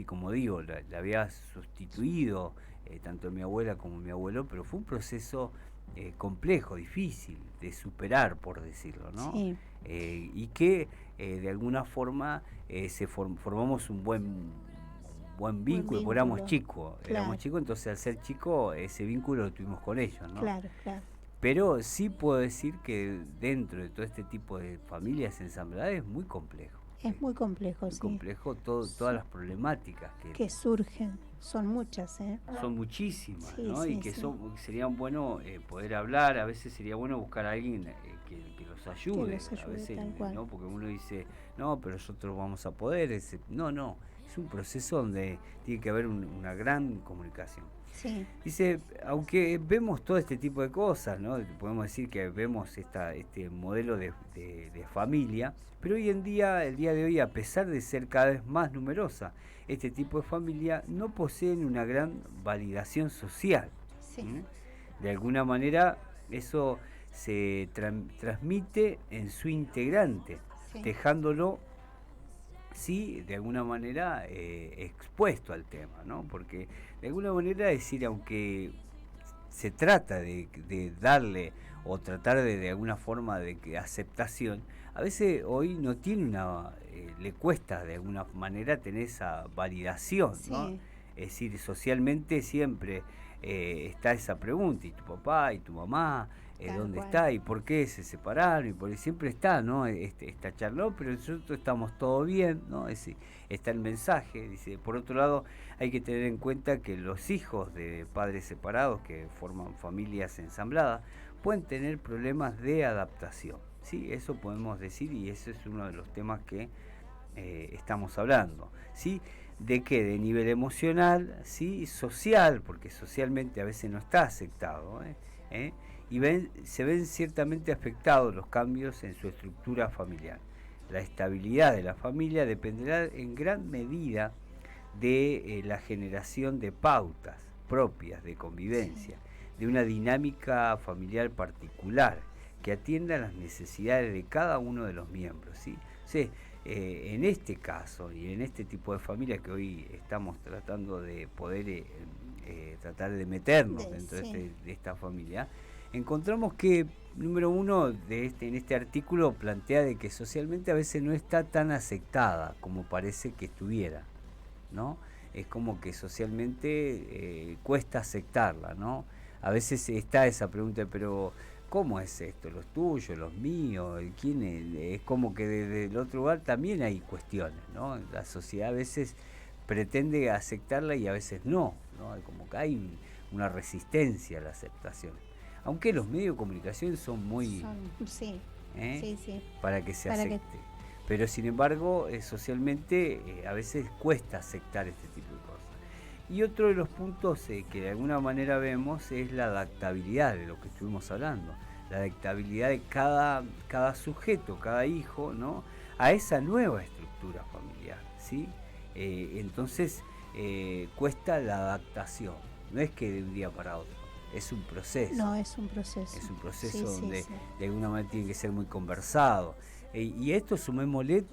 como digo, la había sustituido tanto mi abuela como mi abuelo, pero fue un proceso complejo, difícil de superar, por decirlo, ¿no? Sí. Y que de alguna forma formamos un buen vínculo, porque éramos chicos, entonces al ser chico ese vínculo lo tuvimos con ellos, ¿no? Claro. Pero sí puedo decir que dentro de todo este tipo de familias ensambladas es muy complejo. Es muy complejo, sí. Complejo todas las problemáticas que surgen, son muchas, Son muchísimas, ¿no? Y que serían bueno poder hablar, a veces sería bueno buscar a alguien que los ayude, a veces, ¿no? Porque uno dice, no, pero nosotros vamos a poder, no, es un proceso donde tiene que haber una gran comunicación. Sí. Dice, aunque vemos todo este tipo de cosas, ¿no? Podemos decir que vemos este modelo de familia, pero hoy en día, el día de hoy, a pesar de ser cada vez más numerosa, este tipo de familia no poseen una gran validación social. Sí. De alguna manera, eso se transmite en su integrante, dejándolo de alguna manera expuesto al tema, ¿no? Porque de alguna manera decir, aunque se trata de darle o tratar de alguna forma de aceptación, a veces hoy no tiene le cuesta de alguna manera tener esa validación, ¿no? Es decir, socialmente siempre está esa pregunta, ¿y tu papá y tu mamá? ¿Dónde está? ¿Y por qué se separaron? Y por siempre está, ¿no? Esta charla, pero nosotros estamos todo bien, ¿no? Está el mensaje. Dice, por otro lado, hay que tener en cuenta que los hijos de padres separados que forman familias ensambladas pueden tener problemas de adaptación, ¿sí? Eso podemos decir y ese es uno de los temas que estamos hablando, ¿sí? ¿De qué? De nivel emocional, ¿sí? Social, porque socialmente a veces no está aceptado, y se ven ciertamente afectados los cambios en su estructura familiar. La estabilidad de la familia dependerá en gran medida de la generación de pautas propias de convivencia, de una dinámica familiar particular que atienda a las necesidades de cada uno de los miembros, ¿sí? Sí, en este caso y en este tipo de familias que hoy estamos tratando de poder tratar de meternos dentro de esta familia, encontramos que, número uno, en este artículo plantea de que socialmente a veces no está tan aceptada como parece que estuviera, ¿no? Es como que socialmente cuesta aceptarla, ¿no? A veces está esa pregunta, pero ¿cómo es esto? ¿Los tuyos, los míos? ¿Quién es? Es como que desde el otro lugar también hay cuestiones, ¿no? La sociedad a veces pretende aceptarla y a veces no, ¿no? Como que hay una resistencia a la aceptación. Aunque los medios de comunicación son muy... sí. Para que se acepte. Pero sin embargo, socialmente a veces cuesta aceptar este tipo de cosas. Y otro de los puntos que de alguna manera vemos es la adaptabilidad de lo que estuvimos hablando. La adaptabilidad de cada sujeto, cada hijo, ¿no? A esa nueva estructura familiar, ¿sí? Entonces cuesta la adaptación. No es que de un día para otro. Es un proceso. No, es un proceso. Es un proceso donde de alguna manera tiene que ser muy conversado. Y esto sumémosle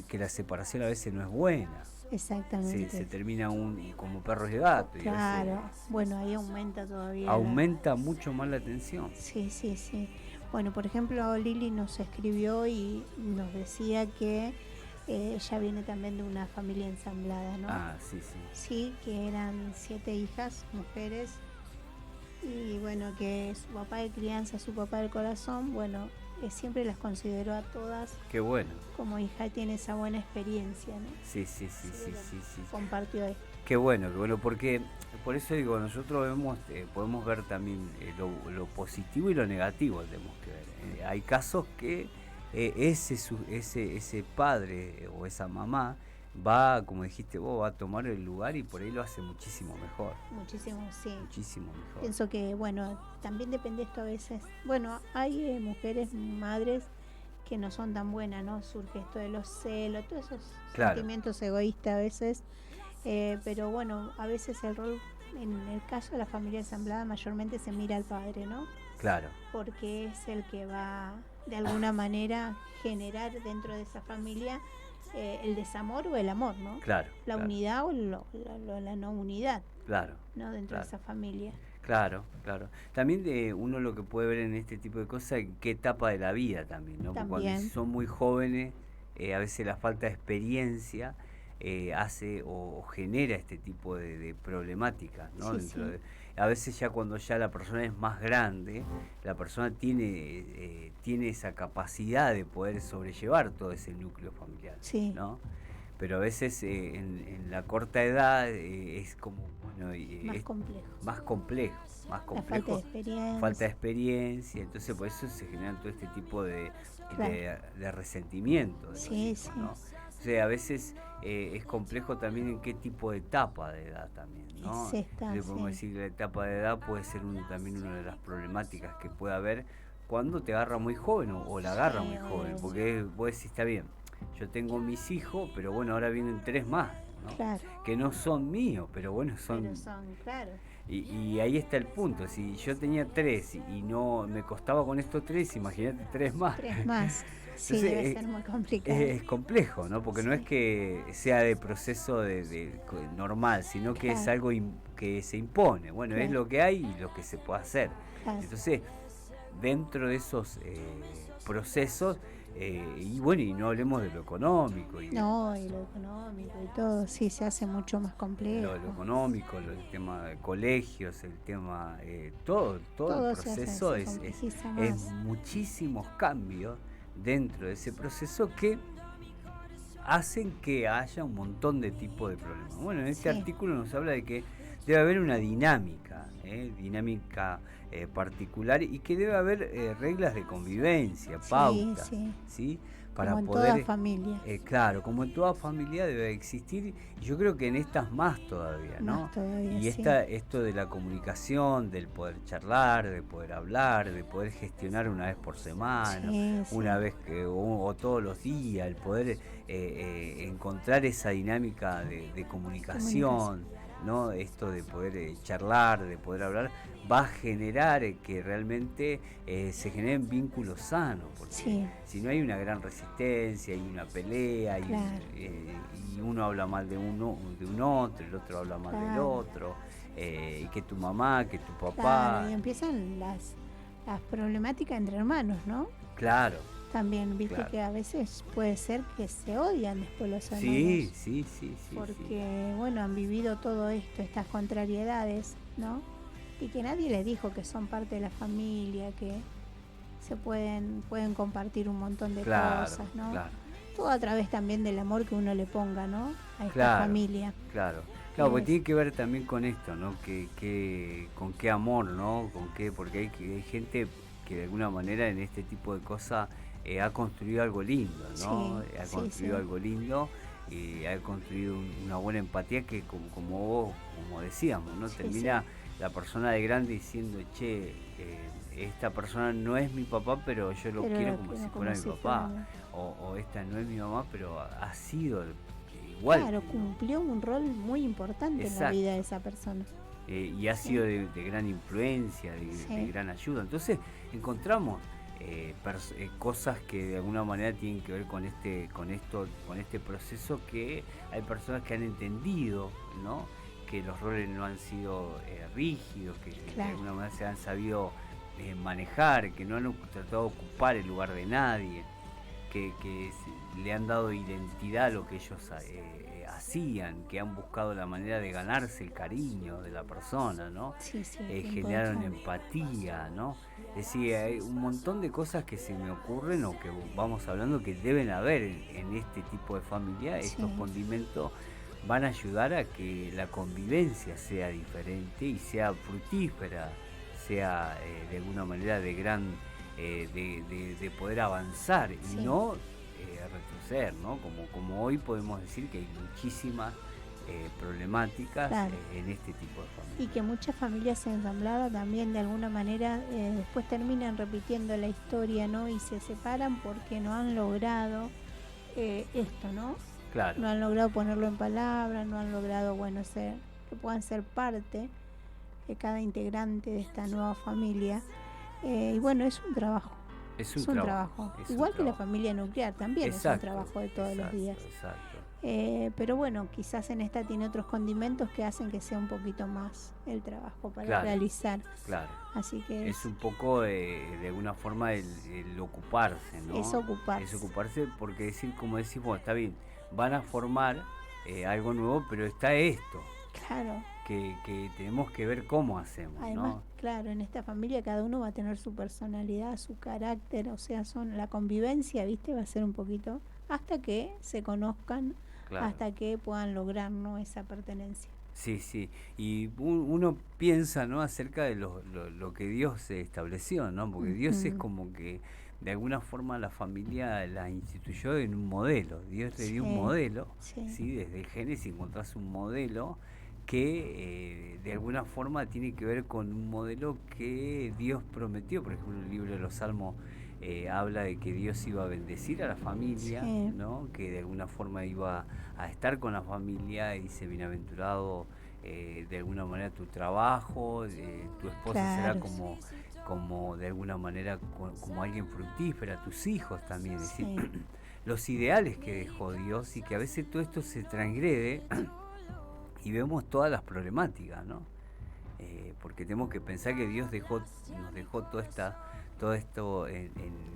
que la separación a veces no es buena. Exactamente. Se termina como perros y gatos. Claro, bueno, ahí aumenta todavía. Aumenta mucho más la tensión. Sí. Bueno, por ejemplo, Lili nos escribió y nos decía que ella viene también de una familia ensamblada, ¿no? Sí. Sí, que eran 7 hijas, mujeres. Y bueno, que su papá de crianza, su papá del corazón, bueno, siempre las consideró a todas. Qué bueno. Como hija, tiene esa buena experiencia, ¿no? Sí. Compartió esto. Qué bueno, porque por eso digo, nosotros podemos ver también lo positivo y lo negativo tenemos que ver. Hay casos que ese padre o esa mamá va, como dijiste vos, va a tomar el lugar y por ahí lo hace muchísimo mejor. Muchísimo, sí. Muchísimo mejor. Pienso que, bueno, también depende esto a veces. Bueno, hay mujeres, madres que no son tan buenas, ¿no? Surge esto de los celos, todos esos sentimientos egoístas a veces. Pero bueno, a veces el rol, en el caso de la familia ensamblada, mayormente se mira al padre, ¿no? Claro. Porque es el que va, de alguna manera, generar dentro de esa familia el desamor o el amor, ¿no? Claro. La unidad o la no unidad. Claro. ¿No? Dentro de esa familia. Claro. También uno lo que puede ver en este tipo de cosas, qué etapa de la vida también, ¿no? Porque cuando son muy jóvenes, a veces la falta de experiencia hace o genera este tipo de problemáticas, ¿no? A veces ya cuando ya la persona es más grande, la persona tiene esa capacidad de poder sobrellevar todo ese núcleo familiar, ¿no? Pero a veces en la corta edad es como, bueno, más complejo. Falta de experiencia, entonces por eso se generan todo este tipo de resentimiento. ¿No? O sea, a veces es complejo también en qué tipo de etapa de edad también, ¿no? Podemos decir que la etapa de edad puede ser también una de las problemáticas que puede haber cuando te agarra muy joven o la agarra muy joven, porque vos decís, está bien, yo tengo mis hijos, pero bueno, ahora vienen 3 más, ¿no? Claro. Que no son míos, pero bueno, son claro. Y ahí está el punto, si yo tenía 3 y no me costaba con estos 3, imagínate 3 más. 3 más. Sí, entonces, debe ser muy complicado. Es complejo, ¿no? Porque no es que sea de proceso de normal, sino que es algo que se impone. Bueno, es lo que hay y lo que se puede hacer. Entonces, dentro de esos procesos, y bueno, y no hablemos de lo económico. Y lo económico y todo, sí, se hace mucho más complejo. Lo económico, el tema de colegios, el tema, todo el proceso es muchísimos cambios dentro de ese proceso que hacen que haya un montón de tipos de problemas. Bueno, en este artículo nos habla de que debe haber una dinámica particular y que debe haber reglas de convivencia, pautas, ¿sí? Para como en poder, toda familia. Claro, como en toda familia debe existir, y yo creo que en estas más todavía, ¿no? Más todavía, y esto de la comunicación, del poder charlar, de poder hablar, de poder gestionar una vez por semana, una vez o todos los días, el poder encontrar esa dinámica de comunicación. ¿no? Esto de poder charlar, de poder hablar, va a generar que realmente se generen vínculos sanos, porque si no hay una gran resistencia, hay una pelea, y uno habla mal de un otro, el otro habla mal del otro, y que tu mamá, que tu papá. Claro, y empiezan las problemáticas entre hermanos, ¿no? Claro. También, viste que a veces puede ser que se odian después los hermanos. Sí. Porque, bueno, han vivido todo esto, estas contrariedades, ¿no? Y que nadie les dijo que son parte de la familia, que se pueden compartir un montón de cosas, ¿no? Claro. Todo a través también del amor que uno le ponga, ¿no? A esta familia. Claro, porque tiene que ver también con esto, ¿no? Con qué amor, ¿no? Porque hay gente que de alguna manera en este tipo de cosas ha construido algo lindo, ¿no? Ha construido algo lindo y ha construido una buena empatía que como decíamos, ¿no? Termina la persona de grande diciendo, che, esta persona no es mi papá, pero yo lo quiero como si fuera mi papá. O esta no es mi mamá, pero ha sido igual. Claro, cumplió un rol muy importante en la vida de esa persona. Y ha sido de gran influencia, de gran ayuda. Entonces encontramos cosas que de alguna manera tienen que ver con este proceso, que hay personas que han entendido, ¿no? Que los roles no han sido rígidos, que de alguna manera se han sabido manejar, que no han tratado de ocupar el lugar de nadie, que le han dado identidad a lo que ellos hacían, que han buscado la manera de ganarse el cariño de la persona, ¿no? Generaron empatía, ¿no? Es decir, hay un montón de cosas que se me ocurren o que vamos hablando que deben haber en este tipo de familia. Estos condimentos van a ayudar a que la convivencia sea diferente y sea fructífera, sea de alguna manera de gran de poder avanzar y no retroceder, ¿no? Como hoy podemos decir que hay muchísimas problemáticas en este tipo de familias. Y que muchas familias ensambladas también de alguna manera después terminan repitiendo la historia, ¿no? Y se separan porque no han logrado esto, ¿no? Claro. No han logrado ponerlo en palabras, no han logrado, que puedan ser parte de cada integrante de esta nueva familia. Y bueno, es un trabajo. Es un trabajo. Igual que la familia nuclear también es un trabajo de todos los días. Exacto. Pero bueno, quizás en esta tiene otros condimentos que hacen que sea un poquito más el trabajo para realizar. Claro. Así que es un poco de alguna forma el ocuparse, ¿no? Es ocuparse. Es ocuparse porque decir, como decimos, está bien, van a formar algo nuevo, pero está esto. Claro. Que tenemos que ver cómo hacemos. Además, ¿no? Claro, en esta familia cada uno va a tener su personalidad, su carácter, o sea, la convivencia, ¿viste? Va a ser un poquito hasta que se conozcan, hasta que puedan lograr, ¿no? Esa pertenencia. Sí, y uno piensa, ¿no? Acerca de lo que Dios estableció, ¿no? Porque Dios es como que de alguna forma la familia la instituyó en un modelo. Dios le dio un modelo, ¿sí? Desde el Génesis encontrás un modelo que de alguna forma tiene que ver con un modelo que Dios prometió. Por ejemplo, el libro de los Salmos habla de que Dios iba a bendecir a la familia, ¿no? Que de alguna forma iba a estar con la familia, y dice, bienaventurado de alguna manera tu trabajo, tu esposa será como de alguna manera como alguien fructífera, tus hijos también, es decir, los ideales que dejó Dios, y que a veces todo esto se transgrede y vemos todas las problemáticas, ¿no? Porque tenemos que pensar que Dios nos dejó todo esto en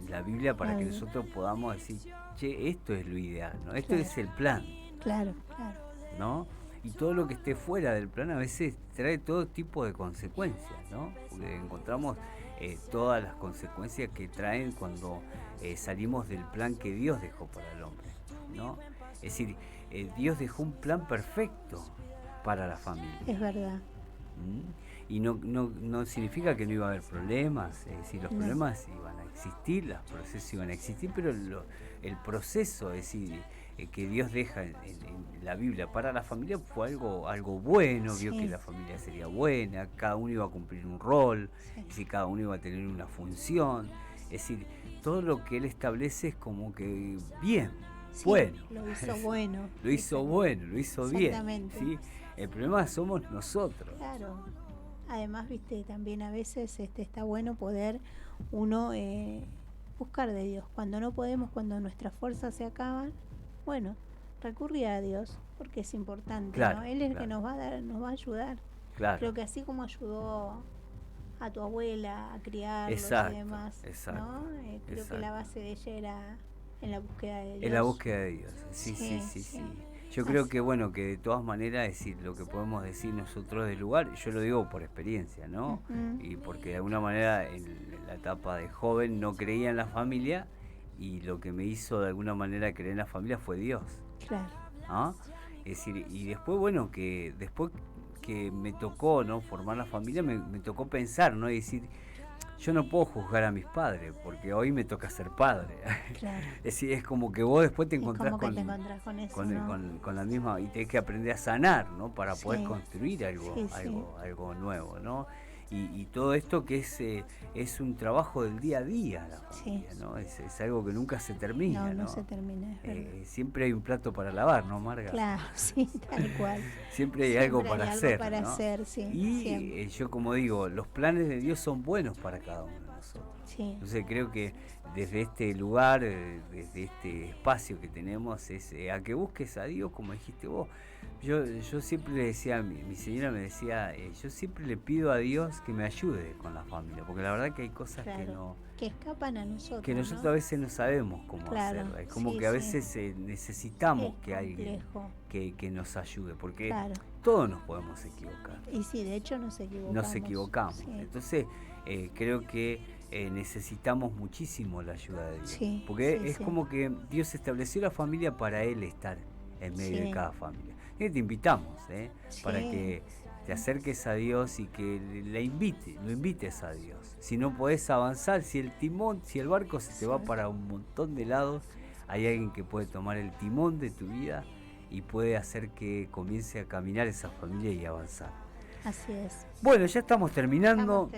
la Biblia para que nosotros podamos decir, che, esto es lo ideal, ¿no? Esto es el plan. Claro. ¿No? Y todo lo que esté fuera del plan a veces trae todo tipo de consecuencias, ¿no? Porque encontramos todas las consecuencias que traen cuando salimos del plan que Dios dejó para el hombre, ¿no? Es decir, Dios dejó un plan perfecto para la familia. Es verdad. Y no significa que no iba a haber problemas, es decir, los problemas iban a existir, los procesos iban a existir, pero el proceso, es decir, que Dios deja en la Biblia para la familia fue algo bueno, vio que la familia sería buena, cada uno iba a cumplir un rol, es decir, cada uno iba a tener una función, es decir, todo lo que Él establece es como que bien, bueno. Lo hizo bueno. Lo hizo bien, ¿sí? El problema somos nosotros. Claro. Además, viste, también a veces está bueno poder uno buscar de Dios. Cuando no podemos, cuando nuestras fuerzas se acaban, bueno, recurrir a Dios, porque es importante, claro, ¿no? Él es el que nos va a ayudar. Claro. Creo que así como ayudó a tu abuela a criarlo y demás, ¿no? Creo que la base de ella era en la búsqueda de Dios. En la búsqueda de Dios, sí. Yo creo que, bueno, que de todas maneras, es decir, lo que podemos decir nosotros del lugar, yo lo digo por experiencia, ¿no? Y porque de alguna manera en la etapa de joven no creía en la familia, y lo que me hizo de alguna manera creer en la familia fue Dios. Claro. ¿Ah? Es decir, y después, bueno, que después que me tocó, ¿no?, formar la familia, me tocó pensar, ¿no? Y decir, yo no puedo juzgar a mis padres, porque hoy me toca ser padre. Claro. Es decir, es como que vos después te encontrás con eso, con la misma, y tenés que aprender a sanar, ¿no?, para poder construir algo nuevo, ¿no? Y todo esto que es un trabajo del día a día, la familia, ¿no? Es algo que nunca se termina, ¿no? No se termina, es verdad. Siempre hay un plato para lavar, ¿no, Marga? Claro, sí, tal cual. Siempre hay algo para hacer, para ¿no? hacer, sí. Y yo, como digo, los planes de Dios son buenos para cada uno de nosotros. Sí. Entonces creo que desde este lugar, desde este espacio que tenemos, es a que busques a Dios, como dijiste vos. Yo siempre le decía, mi señora me decía, yo siempre le pido a Dios que me ayude con la familia, porque la verdad que hay cosas que escapan a nosotros, que nosotros a veces no sabemos cómo hacerlo. Es como que a veces necesitamos que alguien que nos ayude, porque todos nos podemos equivocar. Y sí, de hecho nos equivocamos. Sí. Entonces creo que necesitamos muchísimo la ayuda de Dios, porque es como que Dios estableció la familia para Él estar en medio de cada familia. Y te invitamos para que te acerques a Dios y que lo invites a Dios. Si no podés avanzar, si el barco se te va para un montón de lados, hay alguien que puede tomar el timón de tu vida y puede hacer que comience a caminar esa familia y avanzar. Así es. Bueno, ya estamos terminando.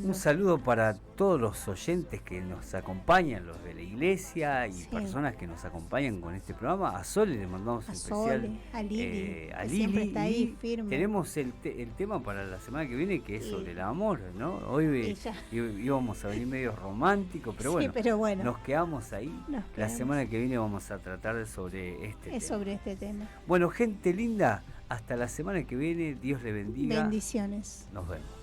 Un saludo para todos los oyentes que nos acompañan, los de la iglesia y personas que nos acompañan con este programa. A Sole le mandamos un especial. A Lili, a Lili, siempre está ahí firme. Tenemos el tema para la semana que viene, que es sobre el amor, ¿no? Hoy íbamos a venir medio romántico, pero bueno, nos quedamos ahí. La semana que viene vamos a tratar sobre este tema. Bueno, gente linda, hasta la semana que viene. Dios le bendiga. Bendiciones. Nos vemos.